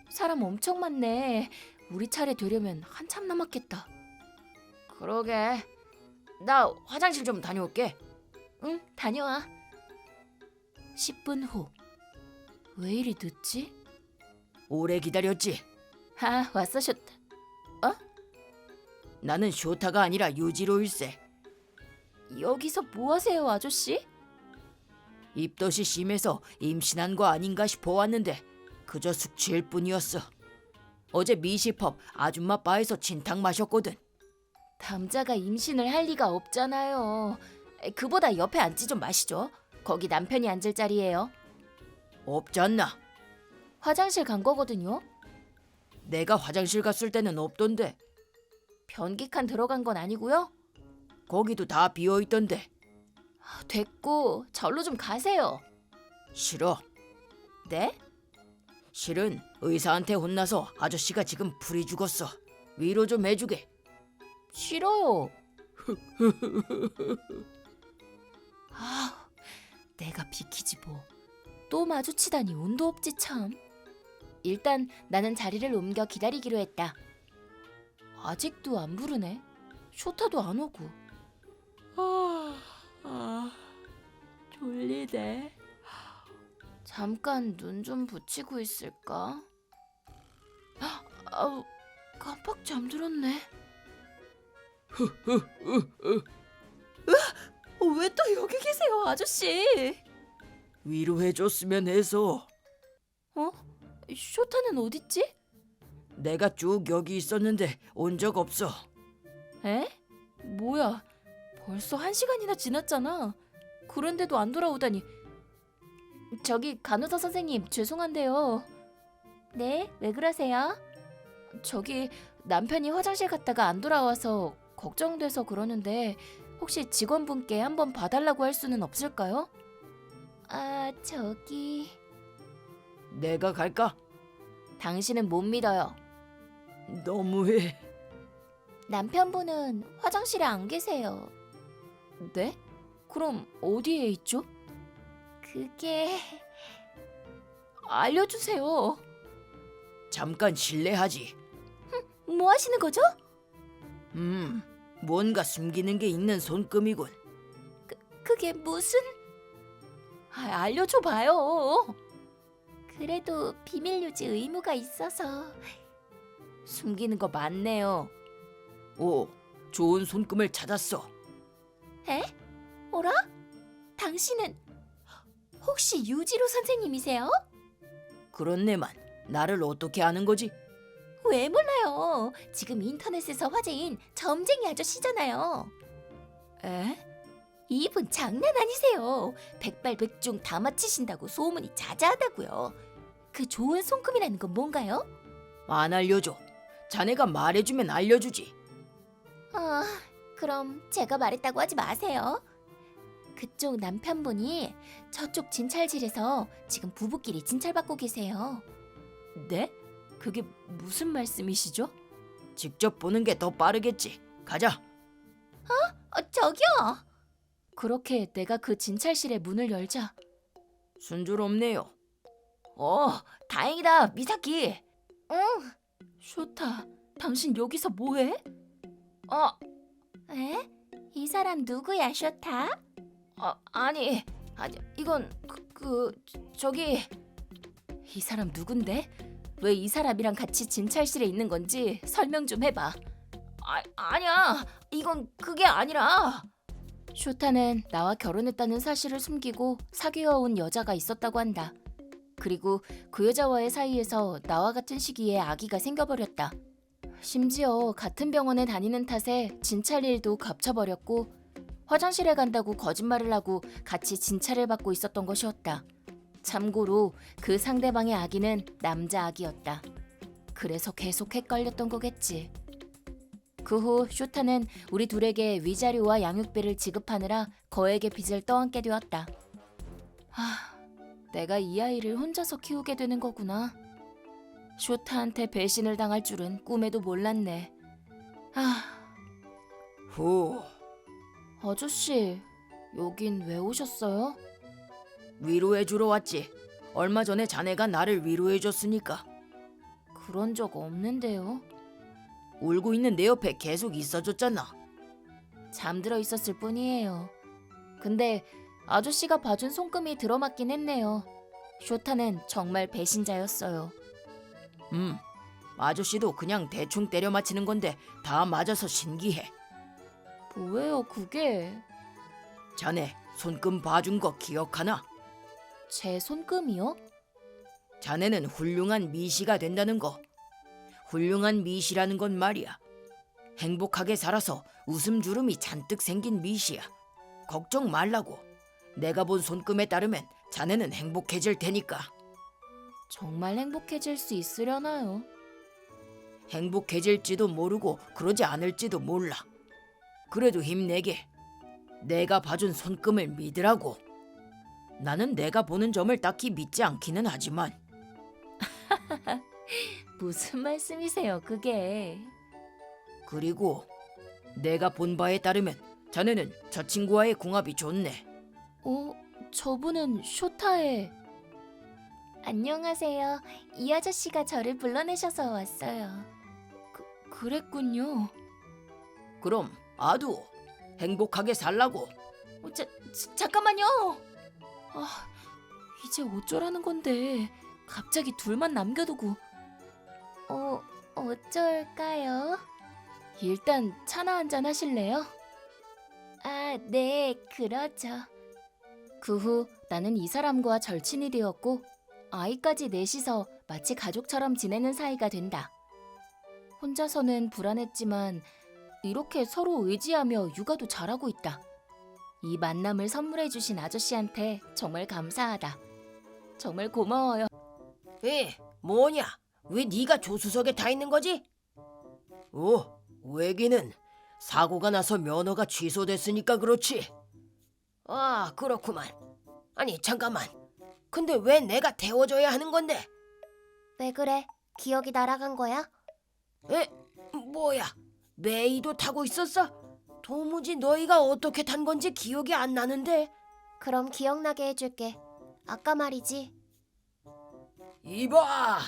사람 엄청 많네. 우리 차례 되려면 한참 남았겠다. 그러게. 나 화장실 좀 다녀올게. 응, 다녀와. 10분 후. 왜 이리 늦지? 오래 기다렸지? 아, 왔어 쇼타. 나는 쇼타가 아니라 유지로일세. 여기서 뭐 하세요, 아저씨? 입덧이 심해서 임신한 거 아닌가 싶어 왔는데 그저 숙취일 뿐이었어. 어제 미시펍 아줌마 바에서 진탕 마셨거든. 남자가 임신을 할 리가 없잖아요. 그보다 옆에 앉지 좀 마시죠. 거기 남편이 앉을 자리예요. 없잖나. 화장실 간 거거든요. 내가 화장실 갔을 때는 없던데. 변기칸 들어간 건 아니고요. 거기도 다 비어있던데. 됐고 절로 좀 가세요. 싫어. 네? 실은 의사한테 혼나서 아저씨가 지금 풀이 죽었어. 위로 좀 해주게. 싫어요. 아, 내가 비키지 뭐. 또 마주치다니 운도 없지 참. 일단 나는 자리를 옮겨 기다리기로 했다. 아직도 안 부르네. 쇼타도 안 오고. 졸리네. 잠깐 눈 좀 붙이고 있을까? 아우, 깜빡 잠들었네. 왜 또 여기 계세요, 아저씨? 위로해줬으면 해서. 쇼타는 어딨지? 내가 쭉 여기 있었는데 온 적 없어. 에? 뭐야? 벌써 1시간이나 지났잖아. 그런데도 안 돌아오다니. 저기 간호사 선생님 죄송한데요. 네? 왜 그러세요? 저기 남편이 화장실 갔다가 안 돌아와서 걱정돼서 그러는데 혹시 직원분께 한번 봐달라고 할 수는 없을까요? 아, 저기... 내가 갈까? 당신은 못 믿어요. 너무해. 남편분은 화장실에 안 계세요. 네? 그럼 어디에 있죠? 그게... 알려주세요. 잠깐 실례하지. 뭐 하시는 거죠? 뭔가 숨기는 게 있는 손금이군. 그게 무슨... 알려줘봐요. 그래도 비밀 유지 의무가 있어서... 숨기는 거 맞네요. 오, 좋은 손금을 찾았어. 에? 어라? 당신은 혹시 유지로 선생님이세요? 그렇네만 나를 어떻게 아는 거지? 왜 몰라요? 지금 인터넷에서 화제인 점쟁이 아저씨잖아요. 에? 이분 장난 아니세요. 백발백중 다 맞히신다고 소문이 자자하다고요. 그 좋은 손금이라는 건 뭔가요? 안 알려줘. 자네가 말해주면 알려주지. 그럼 제가 말했다고 하지 마세요. 그쪽 남편분이 저쪽 진찰실에서 지금 부부끼리 진찰받고 계세요. 네? 그게 무슨 말씀이시죠? 직접 보는 게 더 빠르겠지. 가자. 저기요. 그렇게 내가 그 진찰실의 문을 열자. 순조롭네요. 다행이다, 미사키. 응. 쇼타, 당신 여기서 뭐해? 에? 이 사람 누구야, 쇼타? 아니, 이건 저기 이 사람 누군데? 왜 이 사람이랑 같이 진찰실에 있는 건지 설명 좀 해봐. 아니야, 이건 그게 아니라. 쇼타는 나와 결혼했다는 사실을 숨기고 사귀어온 여자가 있었다고 한다. 그리고 그 여자와의 사이에서 나와 같은 시기에 아기가 생겨버렸다. 심지어 같은 병원에 다니는 탓에 진찰 일도 겹쳐버렸고 화장실에 간다고 거짓말을 하고 같이 진찰을 받고 있었던 것이었다. 참고로 그 상대방의 아기는 남자 아기였다. 그래서 계속 헷갈렸던 거겠지. 그 후 쇼타는 우리 둘에게 위자료와 양육비를 지급하느라 거액의 빚을 떠안게 되었다. 내가 이 아이를 혼자서 키우게 되는 거구나. 쇼타한테 배신을 당할 줄은 꿈에도 몰랐네. 후, 아저씨, 여긴 왜 오셨어요? 위로해주러 왔지. 얼마 전에 자네가 나를 위로해줬으니까. 그런 적 없는데요. 울고 있는 내 옆에 계속 있어줬잖아. 잠들어 있었을 뿐이에요. 근데 아저씨가 봐준 손금이 들어맞긴 했네요. 쇼타는 정말 배신자였어요. 아저씨도 그냥 대충 때려 맞히는 건데 다 맞아서 신기해. 뭐예요 그게? 자네 손금 봐준 거 기억하나? 제 손금이요? 자네는 훌륭한 미시가 된다는 거. 훌륭한 미시라는 건 말이야. 행복하게 살아서 웃음 주름이 잔뜩 생긴 미시야. 걱정 말라고. 내가 본 손금에 따르면 자네는 행복해질 테니까. 정말 행복해질 수 있으려나요? 행복해질지도 모르고 그러지 않을지도 몰라. 그래도 힘내게. 내가 봐준 손금을 믿으라고. 나는 내가 보는 점을 딱히 믿지 않기는 하지만. 무슨 말씀이세요 그게? 그리고 내가 본 바에 따르면 자네는 저 친구와의 궁합이 좋네. 저분은 쇼타의... 안녕하세요. 이 아저씨가 저를 불러내셔서 왔어요. 그랬군요. 그럼 아두 행복하게 살라고. 잠깐만요. 이제 어쩌라는 건데 갑자기 둘만 남겨두고. 어쩔까요? 일단 차나 한잔 하실래요? 네, 그러죠. 그 후 나는 이 사람과 절친이 되었고 아이까지 넷이서 마치 가족처럼 지내는 사이가 된다. 혼자서는 불안했지만 이렇게 서로 의지하며 육아도 잘하고 있다. 이 만남을 선물해 주신 아저씨한테 정말 감사하다. 정말 고마워요. 뭐냐? 왜 네가 조수석에 타 있는 거지? 왜기는 사고가 나서 면허가 취소됐으니까 그렇지. 그렇구만. 아니 잠깐만. 근데 왜 내가 태워줘야 하는 건데? 왜 그래? 기억이 날아간 거야? 뭐야? 메이도 타고 있었어? 도무지 너희가 어떻게 탄 건지 기억이 안 나는데. 그럼 기억나게 해줄게. 아까 말이지. 이봐!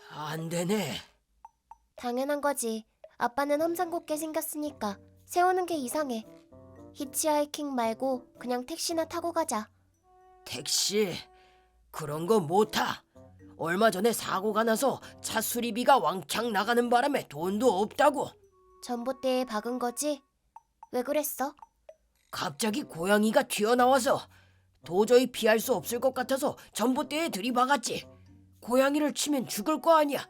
안 되네. 당연한 거지. 아빠는 험상궂게 생겼으니까 세우는 게 이상해. 히치하이킹 말고 그냥 택시나 타고 가자. 택시? 그런 거 못 타. 얼마 전에 사고가 나서 차 수리비가 왕창 나가는 바람에 돈도 없다고. 전봇대에 박은 거지? 왜 그랬어? 갑자기 고양이가 튀어나와서 도저히 피할 수 없을 것 같아서 전봇대에 들이박았지. 고양이를 치면 죽을 거 아니야.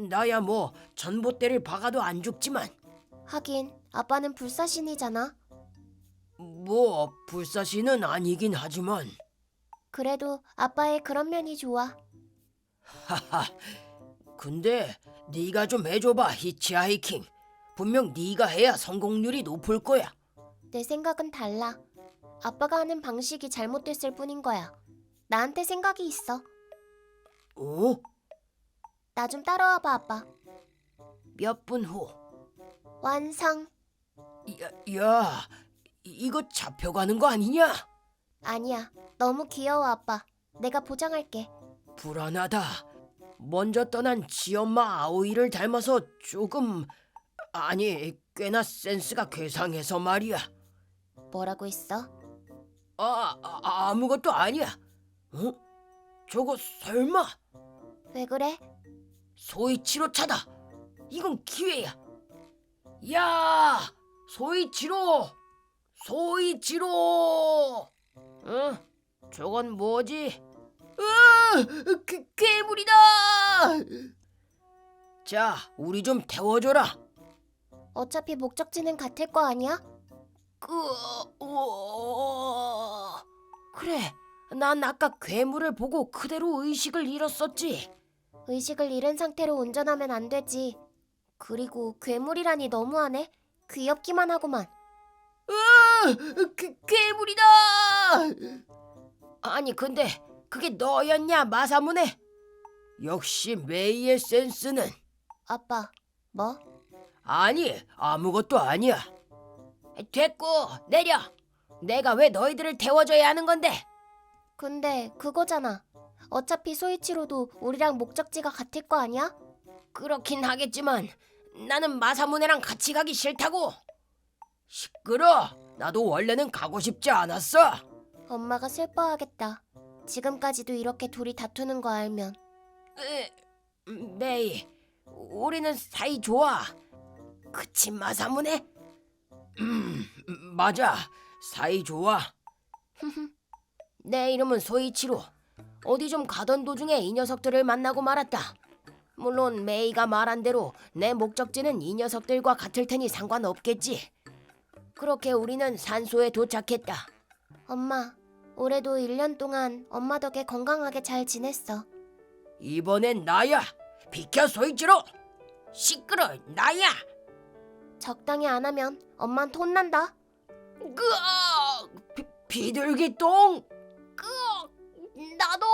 나야 뭐 전봇대를 박아도 안 죽지만. 하긴 아빠는 불사신이잖아. 뭐 불사신은 아니긴 하지만. 그래도 아빠의 그런 면이 좋아. 하하. 근데 네가 좀 해줘봐, 히치하이킹. 분명 네가 해야 성공률이 높을 거야. 내 생각은 달라. 아빠가 하는 방식이 잘못됐을 뿐인 거야. 나한테 생각이 있어. 나 좀 따라와봐, 아빠. 몇 분 후. 완성. 야, 이거 잡혀가는 거 아니냐? 아니야. 너무 귀여워, 아빠. 내가 보장할게. 불안하다. 먼저 떠난 지엄마 아오이를 닮아서 조금... 아니, 꽤나 센스가 괴상해서 말이야. 뭐라고 했어? 아무것도 아니야. 저거 설마... 왜 그래? 소이치로 차다. 이건 기회야. 야, 소이치로. 저건 뭐지? 괴물이다. 자, 우리 좀 태워줘라. 어차피 목적지는 같을 거 아니야? 그래, 난 아까 괴물을 보고 그대로 의식을 잃었었지. 의식을 잃은 상태로 운전하면 안 되지. 그리고 괴물이라니 너무하네. 귀엽기만 하구만. 괴물이다! 아니 근데 그게 너였냐 마사무네? 역시 메이의 센스는. 아빠, 뭐? 아니 아무것도 아니야. 됐고 내려. 내가 왜 너희들을 태워줘야 하는 건데? 근데 그거잖아. 어차피 소이치로도 우리랑 목적지가 같을 거 아니야? 그렇긴 하겠지만 나는 마사무네랑 같이 가기 싫다고. 시끄러. 나도 원래는 가고 싶지 않았어. 엄마가 슬퍼하겠다. 지금까지도 이렇게 둘이 다투는 거 알면. 메이, 우리는 사이 좋아. 그치 마사무네? 맞아. 사이 좋아. 내 이름은 소이치로. 어디 좀 가던 도중에 이 녀석들을 만나고 말았다. 물론 메이가 말한 대로 내 목적지는 이 녀석들과 같을 테니 상관없겠지. 그렇게 우리는 산소에 도착했다. 엄마, 올해도 1년 동안 엄마 덕에 건강하게 잘 지냈어. 이번엔 나야. 비켜 소이치로. 시끄러. 나야. 적당히 안 하면 엄마한테 혼난다. 비둘기똥. 나도.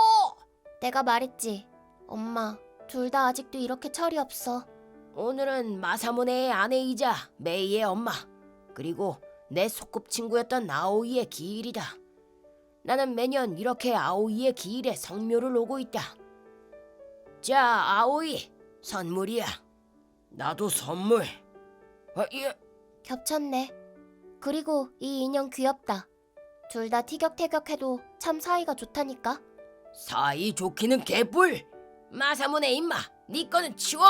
내가 말했지. 엄마, 둘 다 아직도 이렇게 철이 없어. 오늘은 마사무네의 아내이자 메이의 엄마, 그리고 내 소꿉친구였던 아오이의 기일이다. 나는 매년 이렇게 아오이의 기일에 성묘를 오고 있다. 자, 아오이, 선물이야. 나도 선물. 예. 겹쳤네. 그리고 이 인형 귀엽다. 둘 다 티격태격해도 참 사이가 좋다니까. 사이 좋기는 개뿔. 마사무네 임마, 네 거는 치워.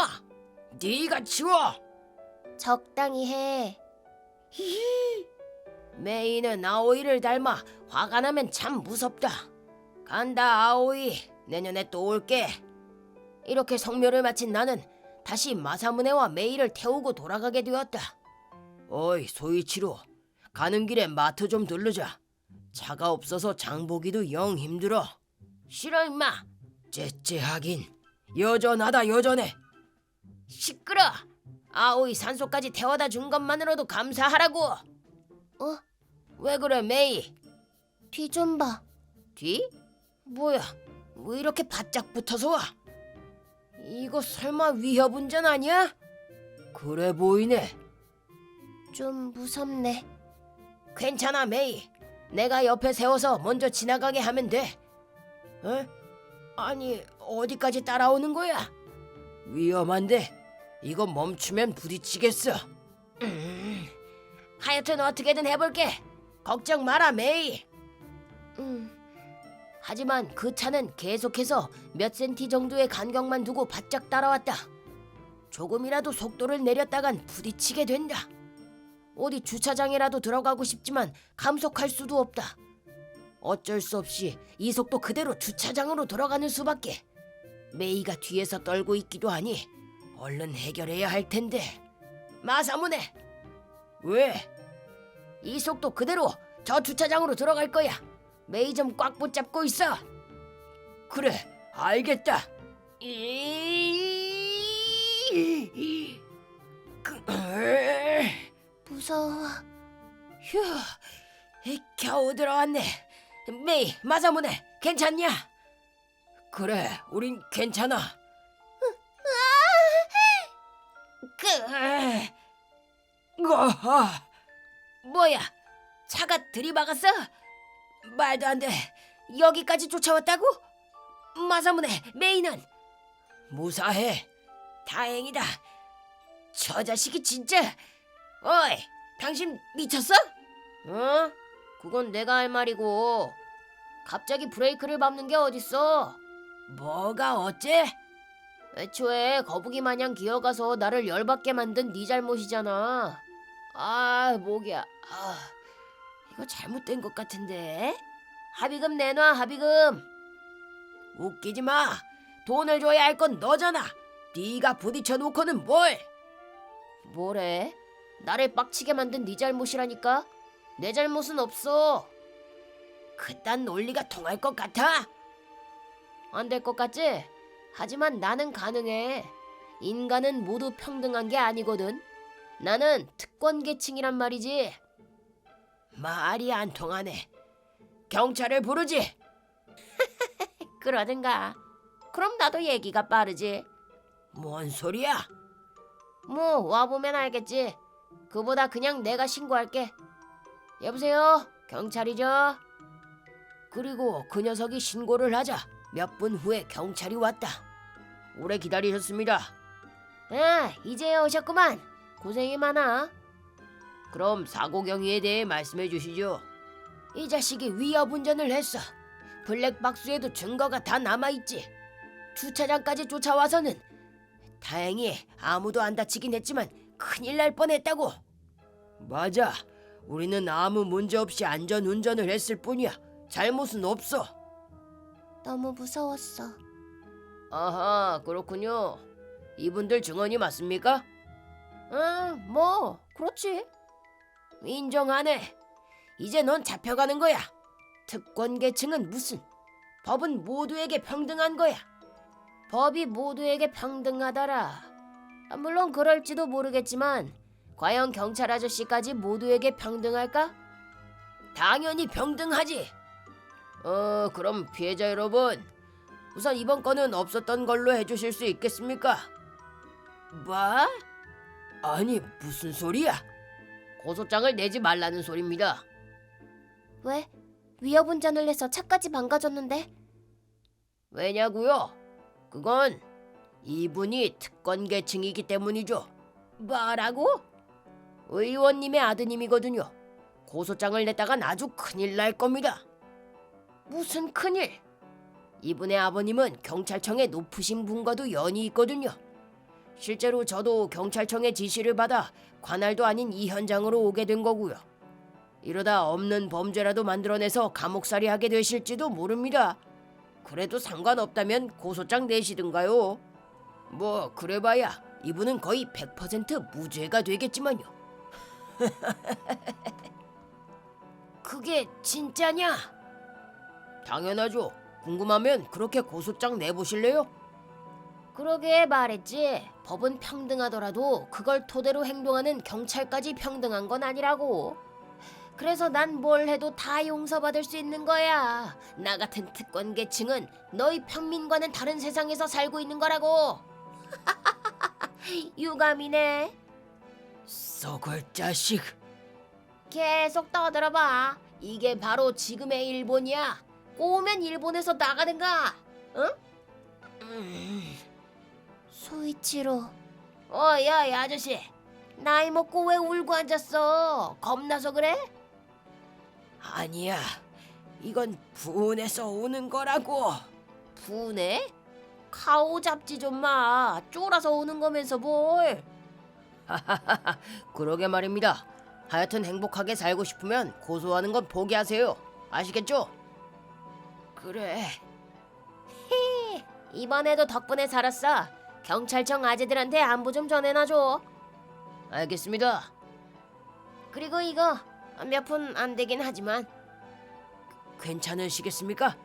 네가 치워. 적당히 해. 메이는 아오이를 닮아 화가 나면 참 무섭다. 간다 아오이. 내년에 또 올게. 이렇게 성묘를 마친 나는 다시 마사무네와 메이를 태우고 돌아가게 되었다. 어이 소이치로, 가는 길에 마트 좀 들르자. 차가 없어서 장보기도 영 힘들어. 싫어 임마. 째째하긴. 여전하다 여전해. 시끄러. 아오이 산소까지 태워다 준 것만으로도 감사하라고. 왜 그래 메이? 뒤 좀 봐. 뒤? 뭐야? 왜 이렇게 바짝 붙어서 와? 이거 설마 위협운전 아니야? 그래 보이네. 좀 무섭네. 괜찮아 메이. 내가 옆에 세워서 먼저 지나가게 하면 돼. 어? 아니 어디까지 따라오는 거야? 위험한데 이거 멈추면 부딪히겠어. 하여튼 어떻게든 해볼게. 걱정 마라 메이. 하지만 그 차는 계속해서 몇 센티 정도의 간격만 두고 바짝 따라왔다. 조금이라도 속도를 내렸다간 부딪히게 된다. 어디 주차장이라도 들어가고 싶지만 감속할 수도 없다. 어쩔 수 없이 이 속도 그대로 주차장으로 들어가는 수밖에. 메이가 뒤에서 떨고 있기도 하니 얼른 해결해야 할 텐데. 마사무네. 왜? 이 속도 그대로 저 주차장으로 들어갈 거야. 메이 좀 꽉 붙잡고 있어. 그래, 알겠다. 무서워. 휴, 겨우 들어왔네. 메이, 마사무네, 괜찮냐? 그래, 우린 괜찮아. 뭐야, 차가 들이박았어? 말도 안 돼. 여기까지 쫓아왔다고? 마사무네, 메이는? 무사해. 다행이다. 저 자식이 진짜. 어이, 당신 미쳤어? 어? 그건 내가 할 말이고. 갑자기 브레이크를 밟는 게 어딨어? 뭐가 어째? 애초에 거북이 마냥 기어가서 나를 열받게 만든 네 잘못이잖아. 아, 목이야. 이거 잘못된 것 같은데. 합의금 내놔, 합의금. 웃기지 마. 돈을 줘야 할 건 너잖아. 네가 부딪혀 놓고는 뭘? 뭐래? 나를 빡치게 만든 네 잘못이라니까. 내 잘못은 없어. 그딴 논리가 통할 것 같아? 안 될 것 같지? 하지만 나는 가능해. 인간은 모두 평등한 게 아니거든. 나는 특권 계층이란 말이지. 말이 안 통하네. 경찰을 부르지. 그러든가. 그럼 나도 얘기가 빠르지. 뭔 소리야? 뭐 와보면 알겠지. 그보다 그냥 내가 신고할게. 여보세요? 경찰이죠? 그리고 그 녀석이 신고를 하자 몇 분 후에 경찰이 왔다. 오래 기다리셨습니다. 이제 오셨구만. 고생이 많아. 그럼 사고 경위에 대해 말씀해 주시죠. 이 자식이 위협 운전을 했어. 블랙박스에도 증거가 다 남아있지. 주차장까지 쫓아와서는 다행히 아무도 안 다치긴 했지만 큰일 날 뻔했다고. 맞아. 우리는 아무 문제 없이 안전 운전을 했을 뿐이야. 잘못은 없어. 너무 무서웠어. 아하, 그렇군요. 이분들 증언이 맞습니까? 뭐 그렇지. 인정하네. 이제 넌 잡혀가는 거야. 특권 계층은 무슨? 법은 모두에게 평등한 거야. 법이 모두에게 평등하더라. 물론 그럴지도 모르겠지만 과연 경찰 아저씨까지 모두에게 평등할까? 당연히 평등하지. 그럼 피해자 여러분, 우선 이번 건은 없었던 걸로 해주실 수 있겠습니까? 뭐? 아니, 무슨 소리야? 고소장을 내지 말라는 소리입니다. 왜? 위협 운전을 해서 차까지 망가졌는데? 왜냐고요? 그건 이분이 특권 계층이기 때문이죠. 뭐라고? 의원님의 아드님이거든요. 고소장을 냈다간 아주 큰일 날 겁니다. 무슨 큰일? 이분의 아버님은 경찰청의 높으신 분과도 연이 있거든요. 실제로 저도 경찰청의 지시를 받아 관할도 아닌 이 현장으로 오게 된 거고요. 이러다 없는 범죄라도 만들어내서 감옥살이 하게 되실지도 모릅니다. 그래도 상관없다면 고소장 내시든가요. 뭐 그래봐야 이분은 거의 100% 무죄가 되겠지만요. 그게 진짜냐? 당연하죠. 궁금하면 그렇게 고소장 내보실래요? 그러게 말했지. 법은 평등하더라도 그걸 토대로 행동하는 경찰까지 평등한 건 아니라고. 그래서 난 뭘 해도 다 용서받을 수 있는 거야. 나 같은 특권 계층은 너희 평민과는 다른 세상에서 살고 있는 거라고. 유감이네. 썩을 자식. 계속 떠들어봐. 이게 바로 지금의 일본이야. 꼬우면 일본에서 나가든가. 응? 소이치로. 야, 이 아저씨. 나이 먹고 왜 울고 앉았어? 겁나서 그래? 아니야. 이건 분해서 오는 거라고. 분해? 카오 잡지 좀 마. 쫄아서 오는 거면서 뭘. 그러게 말입니다. 하여튼 행복하게 살고 싶으면 고소하는 건 포기하세요. 아시겠죠? 그래. 이번에도 덕분에 살았어. 경찰청 아재들한테 안부 좀 전해놔줘. 알겠습니다. 그리고 이거 몇 푼 안 되긴 하지만 괜찮으시겠습니까?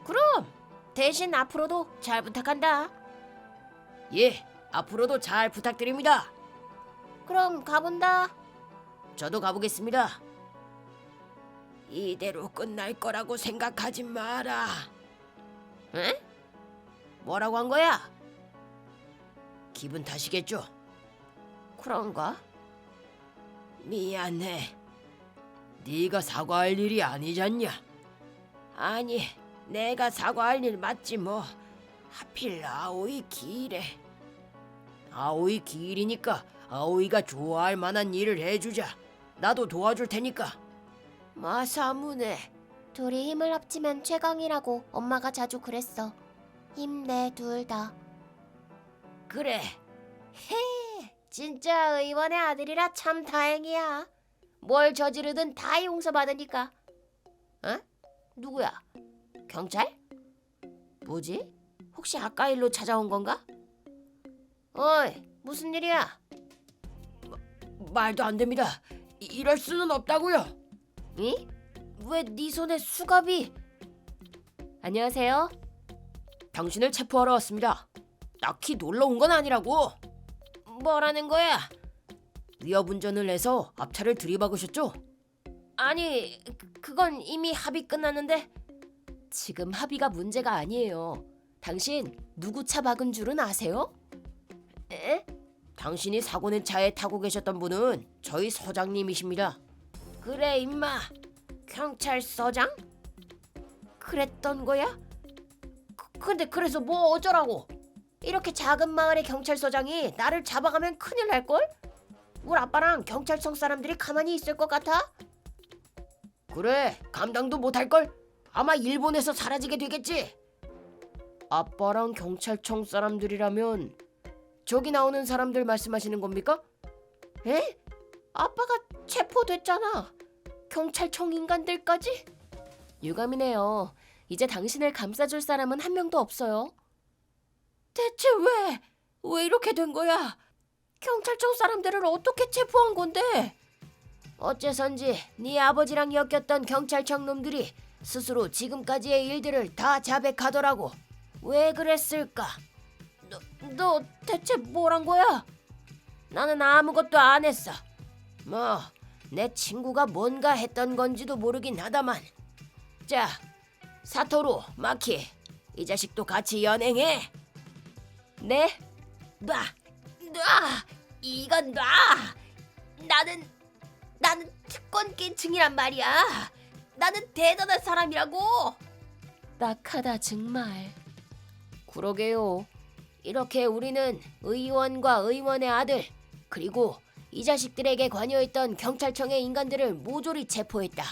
그럼 대신 앞으로도 잘 부탁한다. 예, 앞으로도 잘 부탁드립니다. 그럼 가본다. 저도 가보겠습니다. 이대로 끝날 거라고 생각하지 마라. 응? 뭐라고 한 거야? 기분 탓이겠죠? 그런가? 미안해. 네가 사과할 일이 아니잖냐? 아니, 내가 사과할 일 맞지 뭐. 하필 아오이 기일에. 아오이 기일이니까 아오이가 좋아할 만한 일을 해주자. 나도 도와줄 테니까. 마사무네. 둘이 힘을 합치면 최강이라고 엄마가 자주 그랬어. 힘내 둘 다. 그래. 진짜 의원의 아들이라 참 다행이야. 뭘 저지르든 다 용서받으니까. 어? 누구야? 경찰? 뭐지? 혹시 아까 일로 찾아온 건가? 어이, 무슨 일이야? 말도 안 됩니다. 이럴 수는 없다고요. 이? 왜 네 손에 수갑이? 안녕하세요. 당신을 체포하러 왔습니다. 딱히 놀러 온 건 아니라고. 뭐라는 거야? 위협 운전을 해서 앞차를 들이박으셨죠? 아니, 그건 이미 합의 끝났는데. 지금 합의가 문제가 아니에요. 당신 누구 차 박은 줄은 아세요? 에? 당신이 사고 낸 차에 타고 계셨던 분은 저희 서장님이십니다. 그래 임마. 경찰서장? 그랬던 거야? 근데 그래서 뭐 어쩌라고? 이렇게 작은 마을의 경찰서장이 나를 잡아가면 큰일 날걸? 우리 아빠랑 경찰청 사람들이 가만히 있을 것 같아? 그래, 감당도 못할걸? 아마 일본에서 사라지게 되겠지. 아빠랑 경찰청 사람들이라면 저기 나오는 사람들 말씀하시는 겁니까? 에? 아빠가 체포됐잖아. 경찰청 인간들까지? 유감이네요. 이제 당신을 감싸줄 사람은 한 명도 없어요. 대체 왜 이렇게 된 거야? 경찰청 사람들을 어떻게 체포한 건데? 어째선지 네 아버지랑 엮였던 경찰청 놈들이 스스로 지금까지의 일들을 다 자백하더라고. 왜 그랬을까? 너 대체 뭐란 거야? 나는 아무것도 안 했어. 뭐 내 친구가 뭔가 했던 건지도 모르긴 하다만. 자, 사토루, 마키, 이 자식도 같이 연행해. 네? 놔! 이건 놔! 나는 특권계층이란 말이야. 나는 대단한 사람이라고. 딱하다 정말. 그러게요. 이렇게 우리는 의원과 의원의 아들, 그리고 이 자식들에게 관여했던 경찰청의 인간들을 모조리 체포했다.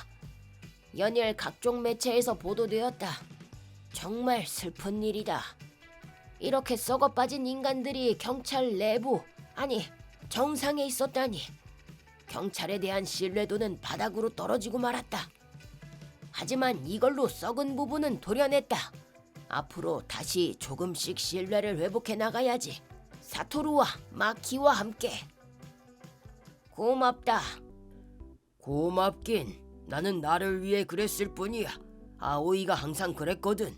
연일 각종 매체에서 보도되었다. 정말 슬픈 일이다. 이렇게 썩어빠진 인간들이 경찰 내부, 아니 정상에 있었다니. 경찰에 대한 신뢰도는 바닥으로 떨어지고 말았다. 하지만 이걸로 썩은 부분은 도려냈다. 앞으로 다시 조금씩 신뢰를 회복해 나가야지. 사토루와 마키와 함께. 고맙다. 고맙긴. 나는 나를 위해 그랬을 뿐이야. 아오이가 항상 그랬거든.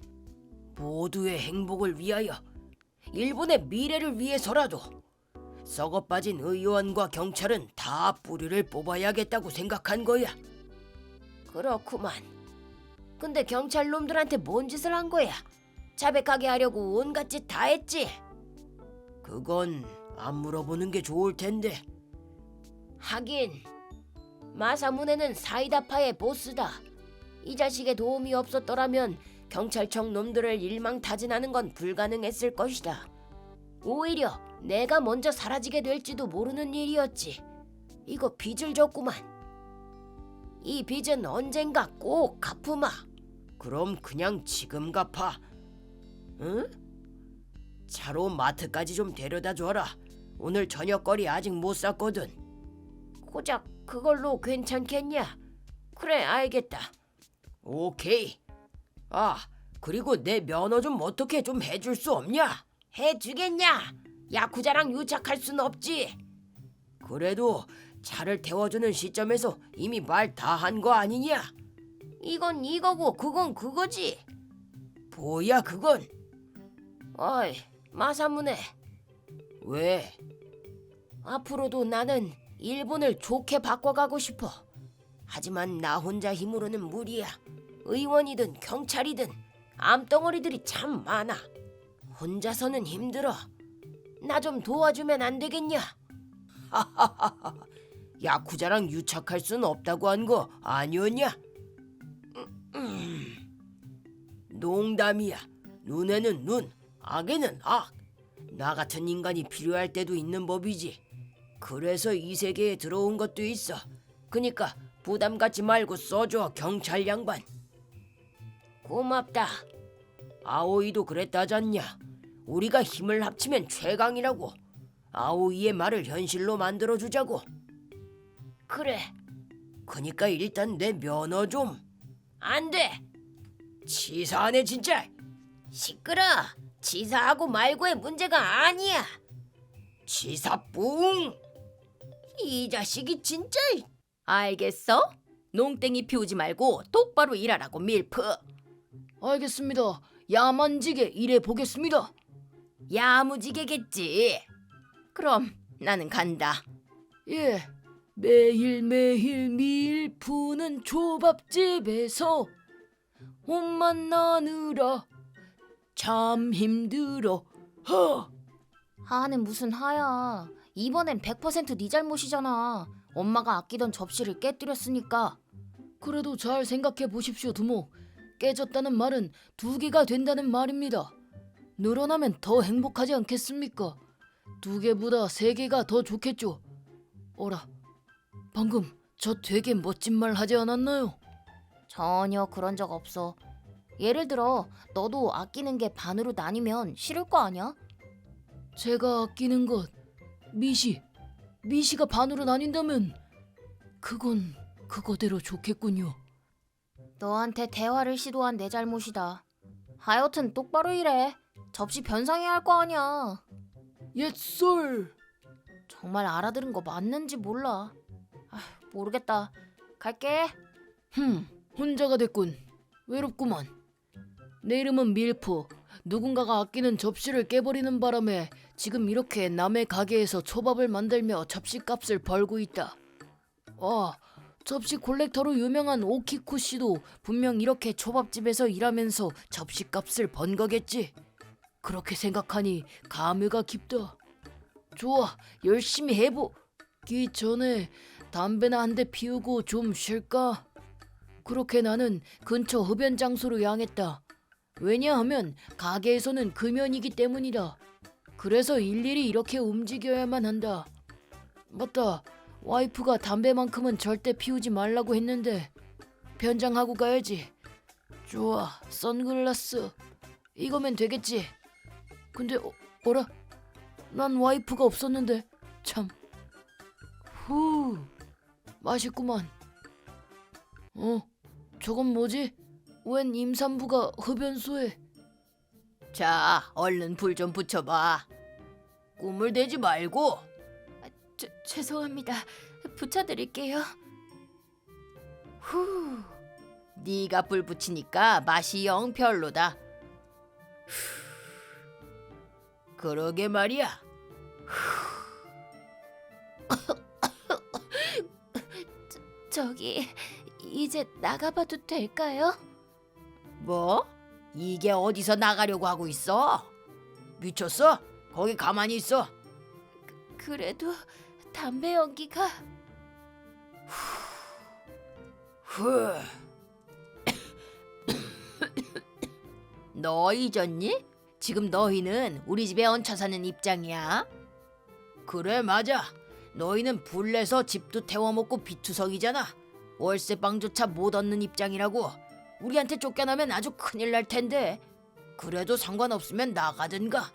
모두의 행복을 위하여, 일본의 미래를 위해서라도 썩어빠진 의원과 경찰은 다 뿌리를 뽑아야겠다고 생각한 거야. 그렇구만. 근데 경찰 놈들한테 뭔 짓을 한 거야? 자백하게 하려고 온갖 짓 다 했지? 그건 안 물어보는 게 좋을 텐데. 하긴 마사무네는 사이다파의 보스다. 이 자식의 도움이 없었더라면 경찰청 놈들을 일망타진하는 건 불가능했을 것이다. 오히려 내가 먼저 사라지게 될지도 모르는 일이었지. 이거 빚을 졌구만. 이 빚은 언젠가 꼭 갚으마. 그럼 그냥 지금 갚아. 응? 차로 마트까지 좀 데려다 줘라. 오늘 저녁거리 아직 못 샀거든. 고작 그걸로 괜찮겠냐? 그래, 알겠다. 오케이. 아, 그리고 내 면허 좀 어떻게 좀 해줄 수 없냐? 해주겠냐? 야쿠자랑 유착할 순 없지. 그래도 차를 태워주는 시점에서 이미 말 다 한 거 아니냐? 이건 이거고 그건 그거지. 뭐야 그건? 어이, 마사무네. 왜? 앞으로도 나는 일본을 좋게 바꿔가고 싶어. 하지만 나 혼자 힘으로는 무리야. 의원이든 경찰이든 암덩어리들이 참 많아. 혼자서는 힘들어. 나 좀 도와주면 안 되겠냐? 야쿠자랑 유착할 순 없다고 한 거 아니었냐? 농담이야. 눈에는 눈, 악에는 악. 나 같은 인간이 필요할 때도 있는 법이지. 그래서 이 세계에 들어온 것도 있어. 그니까 부담 갖지 말고 써줘, 경찰 양반. 고맙다. 아오이도 그랬다잖냐. 우리가 힘을 합치면 최강이라고. 아오이의 말을 현실로 만들어주자고. 그래. 그니까 일단 내 면허 좀. 안 돼. 치사하네 진짜. 시끄러. 치사하고 말고의 문제가 아니야. 치사뿡. 이 자식이 진짜. 알겠어? 농땡이 피우지 말고 똑바로 일하라고, 밀프. 알겠습니다. 야만지게 일해 보겠습니다. 야무지게겠지. 그럼 나는 간다. 예, 매일매일 밀푸는 초밥집에서 옷만 나느라 참 힘들어. 하는 무슨 하야. 이번엔 100%네 잘못이잖아. 엄마가 아끼던 접시를 깨뜨렸으니까. 그래도 잘 생각해 보십시오, 두모. 깨졌다는 말은 2개가 된다는 말입니다. 늘어나면 더 행복하지 않겠습니까? 2개보다 3개가 더 좋겠죠. 어라, 방금 저 되게 멋진 말 하지 않았나요? 전혀 그런 적 없어. 예를 들어 너도 아끼는 게 반으로 나뉘면 싫을 거 아니야? 제가 아끼는 것, 미시가 반으로 나뉜다면 그건 그거대로 좋겠군요. 너한테 대화를 시도한 내 잘못이다. 하여튼 똑바로 일해. 접시 변상해야 할 거 아니야. 옛설. 정말 알아들은 거 맞는지 몰라. 모르겠다. 갈게. 혼자가 됐군. 외롭구만. 내 이름은 밀프. 누군가가 아끼는 접시를 깨버리는 바람에 지금 이렇게 남의 가게에서 초밥을 만들며 접시값을 벌고 있다. 접시 콜렉터로 유명한 오키쿠 씨도 분명 이렇게 초밥집에서 일하면서 접시값을 번 거겠지. 그렇게 생각하니 감회가 깊다. 좋아, 열심히 해보기 전에 담배나 한 대 피우고 좀 쉴까? 그렇게 나는 근처 흡연 장소로 향했다. 왜냐하면 가게에서는 금연이기 때문이다. 그래서 일일이 이렇게 움직여야만 한다. 맞다. 와이프가 담배만큼은 절대 피우지 말라고 했는데 변장하고 가야지. 좋아, 선글라스. 이거면 되겠지. 근데 어라? 난 와이프가 없었는데. 참. 맛있구만. 저건 뭐지? 웬 임산부가 흡연소에. 자, 얼른 불 좀 붙여봐. 꿈을 대지 말고. 죄송합니다. 붙여드릴게요. 네가 불 붙이니까 맛이 영 별로다. 그러게 말이야. 저기 이제 나가봐도 될까요? 뭐? 이게 어디서 나가려고 하고 있어? 미쳤어? 거기 가만히 있어. 그래도 담배 연기가 후. 너 잊었니? 지금 너희는 우리 집에 얹혀 사는 입장이야. 그래, 맞아. 너희는 불내서 집도 태워먹고 비투성이잖아. 월세방조차 못 얻는 입장이라고. 우리한테 쫓겨나면 아주 큰일 날 텐데. 그래도 상관없으면 나가든가.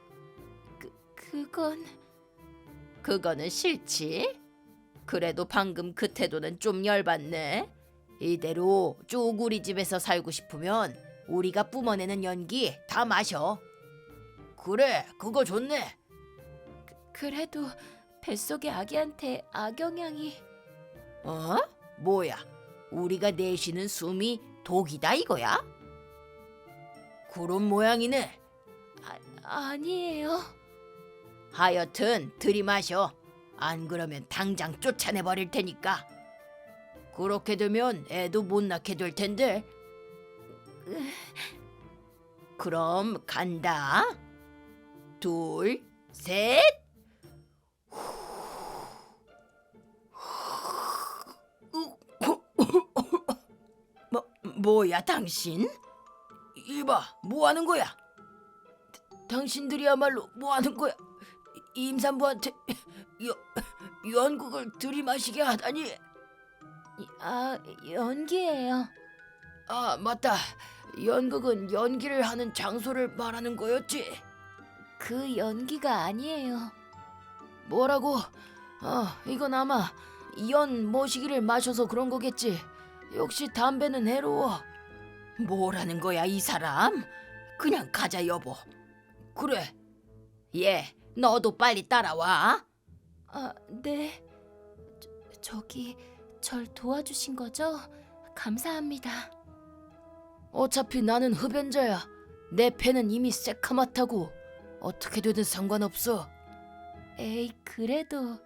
그거는 싫지? 그래도 방금 그 태도는 좀 열받네. 이대로 쭉 우리 집에서 살고 싶으면 우리가 뿜어내는 연기 다 마셔. 그래, 그거 좋네. 그래도 뱃속의 아기한테 악영향이. 뭐야? 우리가 내쉬는 숨이 독이다 이거야? 그런 모양이네. 아니에요. 하여튼 들이마셔. 안 그러면 당장 쫓아내버릴 테니까. 그렇게 되면 애도 못 낳게 될 텐데. 그럼 간다. 2, 3. 뭐야 당신? 이봐, 뭐 하는 거야? 당신들이야말로 뭐 하는 거야? 임산부한테 연극을 들이마시게 하다니. 연기예요. 아, 맞다. 연극은 연기를 하는 장소를 말하는 거였지. 그 연기가 아니에요. 뭐라고? 이건 아마 연 모시기를 마셔서 그런 거겠지. 역시 담배는 해로워. 뭐라는 거야 이 사람? 그냥 가자 여보. 그래. 얘, 너도 빨리 따라와. 네. 저기 절 도와주신 거죠? 감사합니다. 어차피 나는 흡연자야. 내 폐는 이미 새카맣다고. 어떻게 되든 상관없어. 에이, 그래도.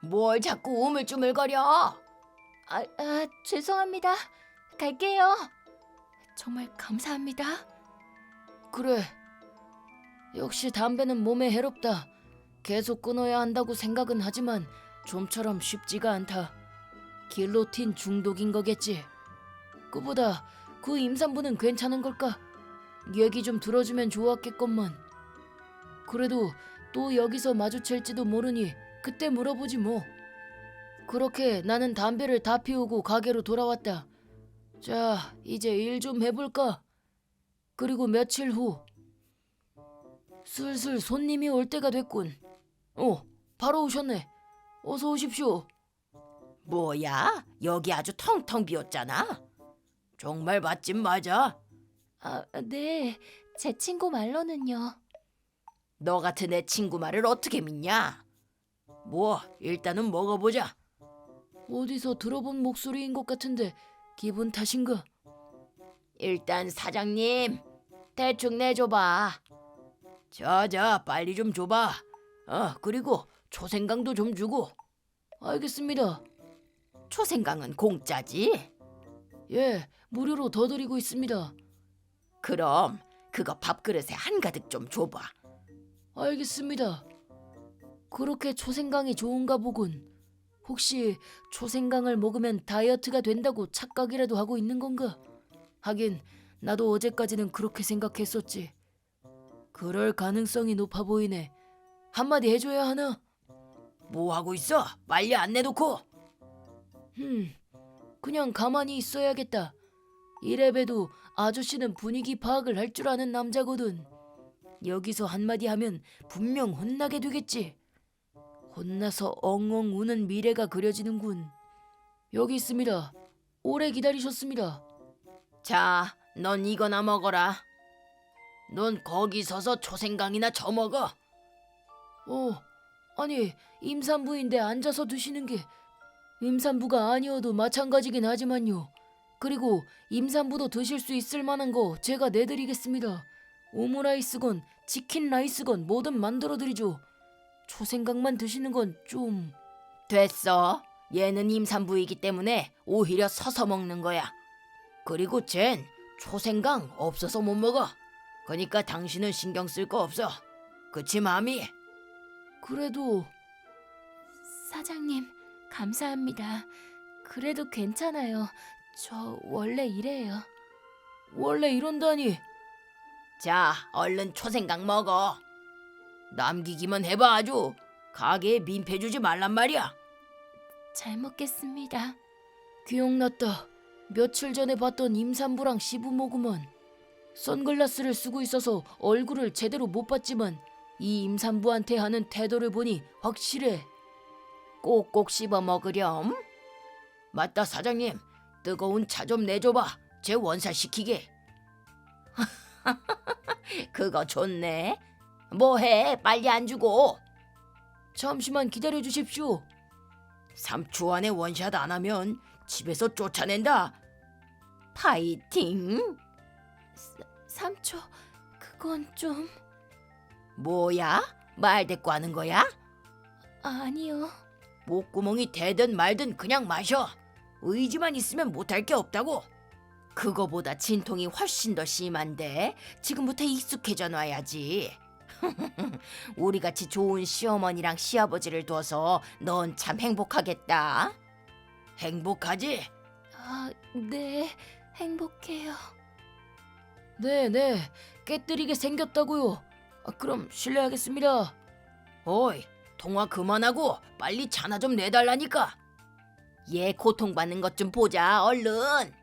뭘 자꾸 우물쭈물거려? 죄송합니다. 갈게요. 정말 감사합니다. 그래. 역시 담배는 몸에 해롭다. 계속 끊어야 한다고 생각은 하지만 좀처럼 쉽지가 않다. 길로틴 중독인 거겠지. 그보다 그 임산부는 괜찮은 걸까? 얘기 좀 들어주면 좋았겠건만. 그래도 또 여기서 마주칠지도 모르니 그때 물어보지 뭐. 그렇게 나는 담배를 다 피우고 가게로 돌아왔다. 자, 이제 일 좀 해볼까? 그리고 며칠 후 슬슬 손님이 올 때가 됐군. 바로 오셨네. 어서 오십시오. 뭐야? 여기 아주 텅텅 비었잖아. 정말 맛집 맞아? 네. 제 친구 말로는요. 너 같은 애 친구 말을 어떻게 믿냐? 뭐 일단은 먹어보자. 어디서 들어본 목소리인 것 같은데 기분 탓인가? 일단 사장님 대충 내줘봐. 자자 빨리 좀 줘봐. 그리고 초생강도 좀 주고. 알겠습니다. 초생강은 공짜지? 예, 무료로 더 드리고 있습니다. 그럼 그거 밥그릇에 한가득 좀 줘봐. 알겠습니다. 그렇게 초생강이 좋은가 보군. 혹시 초생강을 먹으면 다이어트가 된다고 착각이라도 하고 있는 건가? 하긴 나도 어제까지는 그렇게 생각했었지. 그럴 가능성이 높아 보이네. 한마디 해줘야 하나? 뭐 하고 있어? 빨리 안 내놓고. 그냥 가만히 있어야겠다. 이래봬도 아저씨는 분위기 파악을 할 줄 아는 남자거든. 여기서 한마디 하면 분명 혼나게 되겠지. 혼나서 엉엉 우는 미래가 그려지는군. 여기 있습니다. 오래 기다리셨습니다. 자, 넌 이거나 먹어라. 넌 거기 서서 초생강이나 처먹어. 아니 임산부인데 앉아서 드시는 게 임산부가 아니어도 마찬가지긴 하지만요. 그리고 임산부도 드실 수 있을 만한 거 제가 내드리겠습니다. 오므라이스건 치킨 라이스건 뭐든 만들어드리죠. 초생강만 드시는 건 좀... 됐어. 얘는 임산부이기 때문에 오히려 서서 먹는 거야. 그리고 쟨 초생강 없어서 못 먹어. 그러니까 당신은 신경 쓸 거 없어. 그치 마미? 그래도... 사장님, 감사합니다. 그래도 괜찮아요. 저 원래 이래요. 원래 이런다니. 자, 얼른 초생강 먹어. 남기기만 해봐 아주. 가게에 민폐 주지 말란 말이야. 잘 먹겠습니다. 기억났다. 며칠 전에 봤던 임산부랑 시부모구먼. 선글라스를 쓰고 있어서 얼굴을 제대로 못 봤지만 이 임산부한테 하는 태도를 보니 확실해. 꼭꼭 씹어 먹으렴. 맞다 사장님. 뜨거운 차 좀 내줘봐. 제 원살 시키게. 그거 좋네. 뭐해 빨리 안 주고. 잠시만 기다려 주십시오. 3초 안에 원샷 안 하면 집에서 쫓아낸다. 파이팅. 3초, 그건 좀... 뭐야? 말 대꾸 하는 거야? 아니요. 목구멍이 되든 말든 그냥 마셔. 의지만 있으면 못할 게 없다고. 그거보다 진통이 훨씬 더 심한데 지금부터 익숙해져 놔야지. 우리같이 좋은 시어머니랑 시아버지를 둬서 넌 참 행복하겠다. 행복하지? 네, 행복해요. 네, 깨뜨리게 생겼다고요. 그럼 실례하겠습니다. 어이, 통화 그만하고 빨리 차나 좀 내달라니까. 얘 고통받는 것 좀 보자 얼른.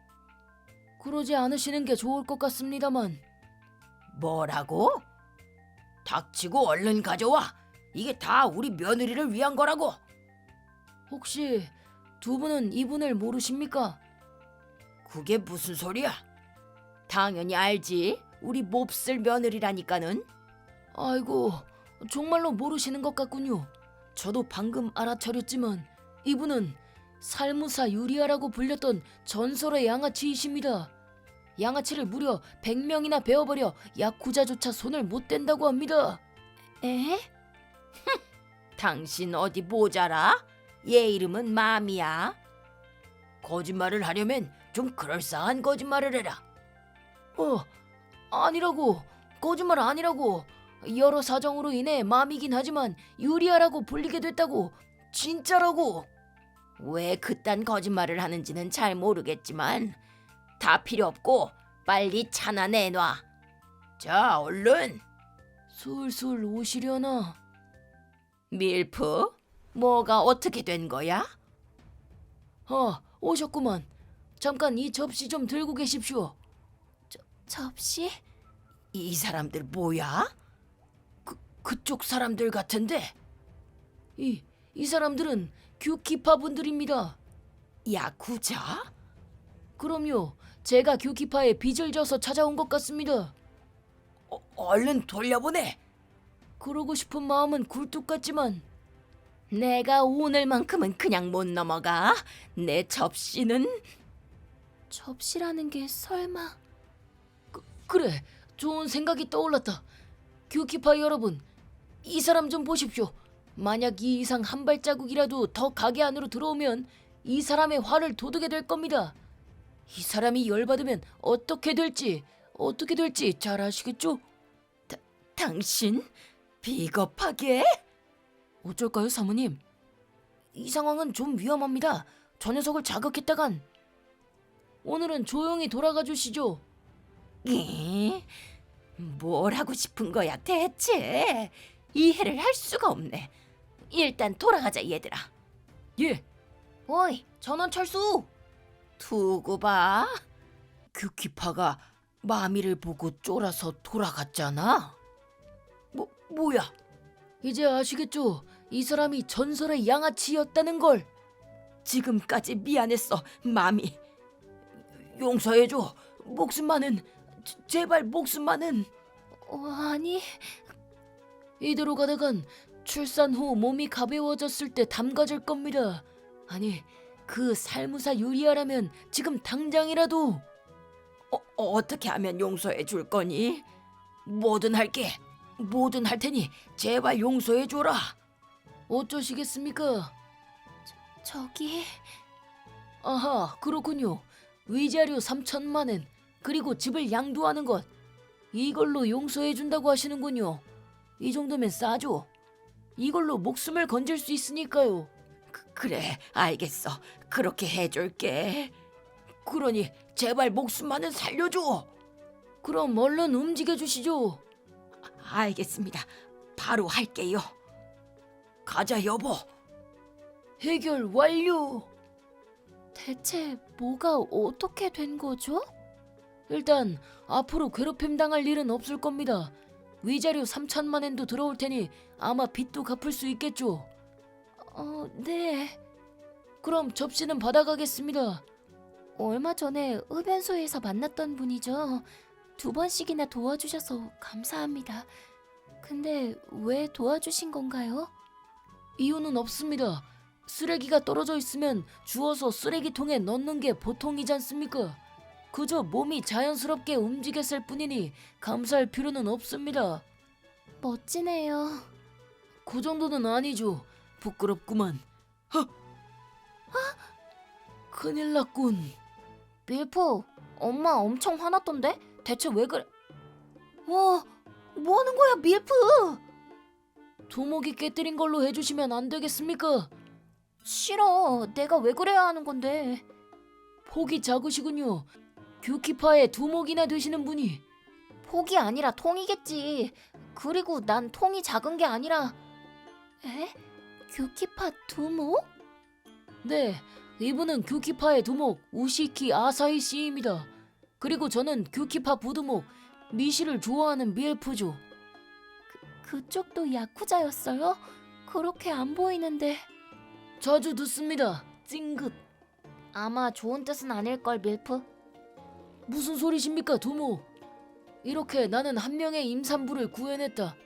그러지 않으시는 게 좋을 것 같습니다만. 뭐라고? 닥치고 얼른 가져와. 이게 다 우리 며느리를 위한 거라고. 혹시 두 분은 이분을 모르십니까? 그게 무슨 소리야? 당연히 알지. 우리 몹쓸 며느리라니까는. 아이고, 정말로 모르시는 것 같군요. 저도 방금 알아차렸지만 이분은 살무사 유리아라고 불렸던 전설의 양아치이십니다. 양아치를 무려 100명이나 베어버려 야쿠자조차 손을 못 댄다고 합니다. 에? 당신 어디 모자라? 얘 이름은 마미야. 거짓말을 하려면 좀 그럴싸한 거짓말을 해라. 아니라고. 거짓말 아니라고. 여러 사정으로 인해 맘이긴 하지만 유리아라고 불리게 됐다고. 진짜라고. 왜 그딴 거짓말을 하는지는 잘 모르겠지만 다 필요 없고 빨리 차나 내놔. 자, 얼른. 술술 오시려나? 밀프, 뭐가 어떻게 된 거야? 오셨구만. 잠깐 이 접시 좀 들고 계십시오. 접시? 이 사람들 뭐야? 그쪽 사람들 같은데. 이 사람들은 규키파 분들입니다. 야쿠자? 그럼요. 제가 규키파에 빚을 져서 찾아온 것 같습니다. 얼른 돌려보내. 그러고 싶은 마음은 굴뚝 같지만 내가 오늘만큼은 그냥 못 넘어가. 내 접시는 접시라는 게 설마... 그래, 좋은 생각이 떠올랐다. 규키파 여러분, 이 사람 좀 보십시오. 만약 이 이상 한 발자국이라도 더 가게 안으로 들어오면 이 사람의 화를 돋우게 될 겁니다. 이 사람이 열받으면 어떻게 될지 잘 아시겠죠? 당신 비겁하게? 어쩔까요, 사모님? 이 상황은 좀 위험합니다. 저 녀석을 자극했다간 오늘은 조용히 돌아가 주시죠. 뭘 하고 싶은 거야 대체? 이해를 할 수가 없네. 일단 돌아가자 얘들아. 예. 어이, 전원 철수! 두고 봐. 규키파가 마미를 보고 쫄아서 돌아갔잖아. 뭐야? 이제 아시겠죠? 이 사람이 전설의 양아치였다는 걸. 지금까지 미안했어 마미. 용서해줘. 목숨만은, 제발 목숨만은. 아니... 이대로 가다간 출산 후 몸이 가벼워졌을 때 담가질 겁니다. 아니, 그 살무사 유리아라면 지금 당장이라도. 어떻게 하면 용서해 줄 거니? 뭐든 할게. 뭐든 할 테니 제발 용서해 줘라. 어쩌시겠습니까? 저기... 아하, 그렇군요. 위자료 3천만 엔 그리고 집을 양도하는 것, 이걸로 용서해 준다고 하시는군요. 이 정도면 싸죠. 이걸로 목숨을 건질 수 있으니까요. 그래, 알겠어. 그렇게 해줄게. 그러니 제발 목숨만은 살려줘. 그럼 얼른 움직여 주시죠. 알겠습니다. 바로 할게요. 가자 여보. 해결 완료. 대체 뭐가 어떻게 된 거죠? 일단 앞으로 괴롭힘 당할 일은 없을 겁니다. 위자료 3천만 엔도 들어올 테니 아마 빚도 갚을 수 있겠죠. 네. 그럼 접시는 받아가겠습니다. 얼마 전에 흡연소에서 만났던 분이죠. 2번씩이나 도와주셔서 감사합니다. 근데 왜 도와주신 건가요? 이유는 없습니다. 쓰레기가 떨어져 있으면 주워서 쓰레기통에 넣는 게 보통이지 않습니까? 그저 몸이 자연스럽게 움직였을 뿐이니 감사할 필요는 없습니다. 멋지네요. 그 정도는 아니죠. 부끄럽구만. 큰일 났군. 밀프, 엄마 엄청 화났던데? 대체 왜 그래? 와, 뭐 하는 거야, 밀프? 두목이 깨뜨린 걸로 해주시면 안 되겠습니까? 싫어. 내가 왜 그래야 하는 건데? 폭이 작으시군요. 규키파의 두목이나 되시는 분이. 폭이 아니라 통이겠지. 그리고 난 통이 작은 게 아니라... 에? 규키파 두목? 네, 이분은 규키파의 두목 우시키 아사히 씨입니다. 그리고 저는 규키파 부두목 미시를 좋아하는 밀프죠. 그쪽도 야쿠자였어요? 그렇게 안 보이는데. 자주 듣습니다. 찡긋. 아마 좋은 뜻은 아닐걸, 밀프. 무슨 소리십니까, 두목? 이렇게 나는 한 명의 임산부를 구해냈다.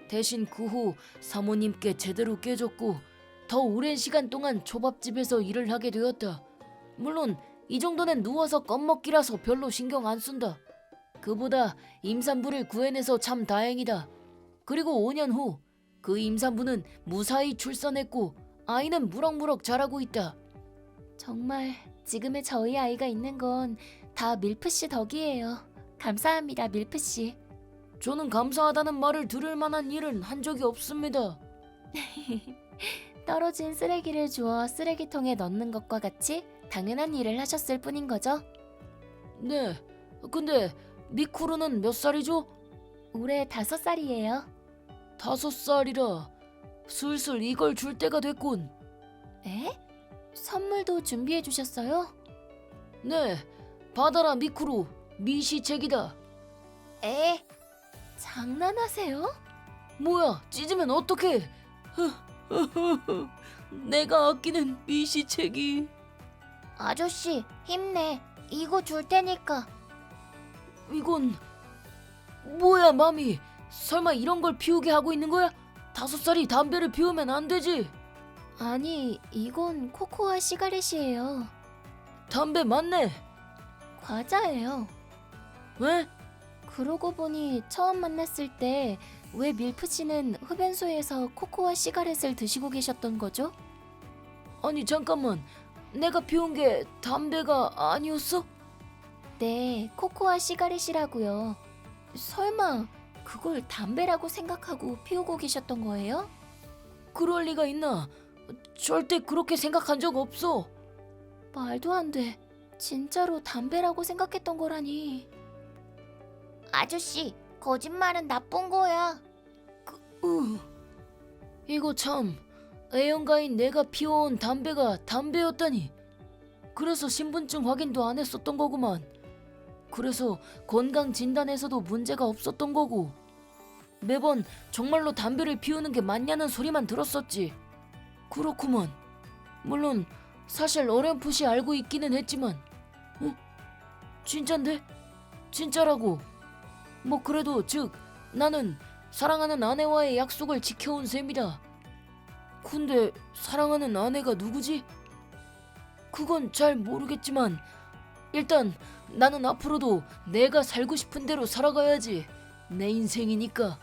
대신 그 후 사모님께 제대로 깨졌고 더 오랜 시간 동안 초밥집에서 일을 하게 되었다. 물론 이 정도는 누워서 껌먹기라서 별로 신경 안 쓴다. 그보다 임산부를 구해내서 참 다행이다. 그리고 5년 후 그 임산부는 무사히 출산했고 아이는 무럭무럭 자라고 있다. 정말 지금의 저희 아이가 있는 건 다 밀프 씨 덕이에요. 감사합니다, 밀프 씨. 저는 감사하다는 말을 들을 만한 일은 한 적이 없습니다. 떨어진 쓰레기를 주워 쓰레기통에 넣는 것과 같이 당연한 일을 하셨을 뿐인 거죠? 네, 근데 미쿠르는 몇 살이죠? 올해 5살이에요. 5살이라 슬슬 이걸 줄 때가 됐군. 에? 선물도 준비해 주셨어요? 네, 받아라 미쿠르, 미시책이다. 에? 장난하세요? 뭐야, 찢으면 어떡해? 내가 아끼는 미시책이. 아저씨, 힘내. 이거 줄 테니까. 이건 뭐야, 마미? 설마 이런 걸 피우게 하고 있는 거야? 5살이 담배를 피우면 안 되지. 아니, 이건 코코아 시가렛이에요. 담배 맞네. 과자예요. 왜? 그러고 보니 처음 만났을 때 왜 밀프 씨는 흡연소에서 코코아 시가렛을 드시고 계셨던 거죠? 아니 잠깐만, 내가 피운 게 담배가 아니었어? 네, 코코아 시가렛이라고요. 설마 그걸 담배라고 생각하고 피우고 계셨던 거예요? 그럴 리가 있나? 절대 그렇게 생각한 적 없어. 말도 안 돼. 진짜로 담배라고 생각했던 거라니. 아저씨, 거짓말은 나쁜 거야. 이거 참, 애연가인 내가 피워온 담배가 담배였다니. 그래서 신분증 확인도 안 했었던 거구만. 그래서 건강진단에서도 문제가 없었던 거고, 매번 정말로 담배를 피우는 게 맞냐는 소리만 들었었지. 그렇구먼. 물론 사실 어렴풋이 알고 있기는 했지만, 진짠데? 진짜라고. 뭐 그래도 즉 나는 사랑하는 아내와의 약속을 지켜온 셈이다. 근데 사랑하는 아내가 누구지? 그건 잘 모르겠지만 일단 나는 앞으로도 내가 살고 싶은 대로 살아가야지. 내 인생이니까.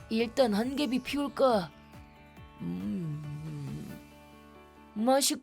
일단 한 개비 피울까? 맛있군.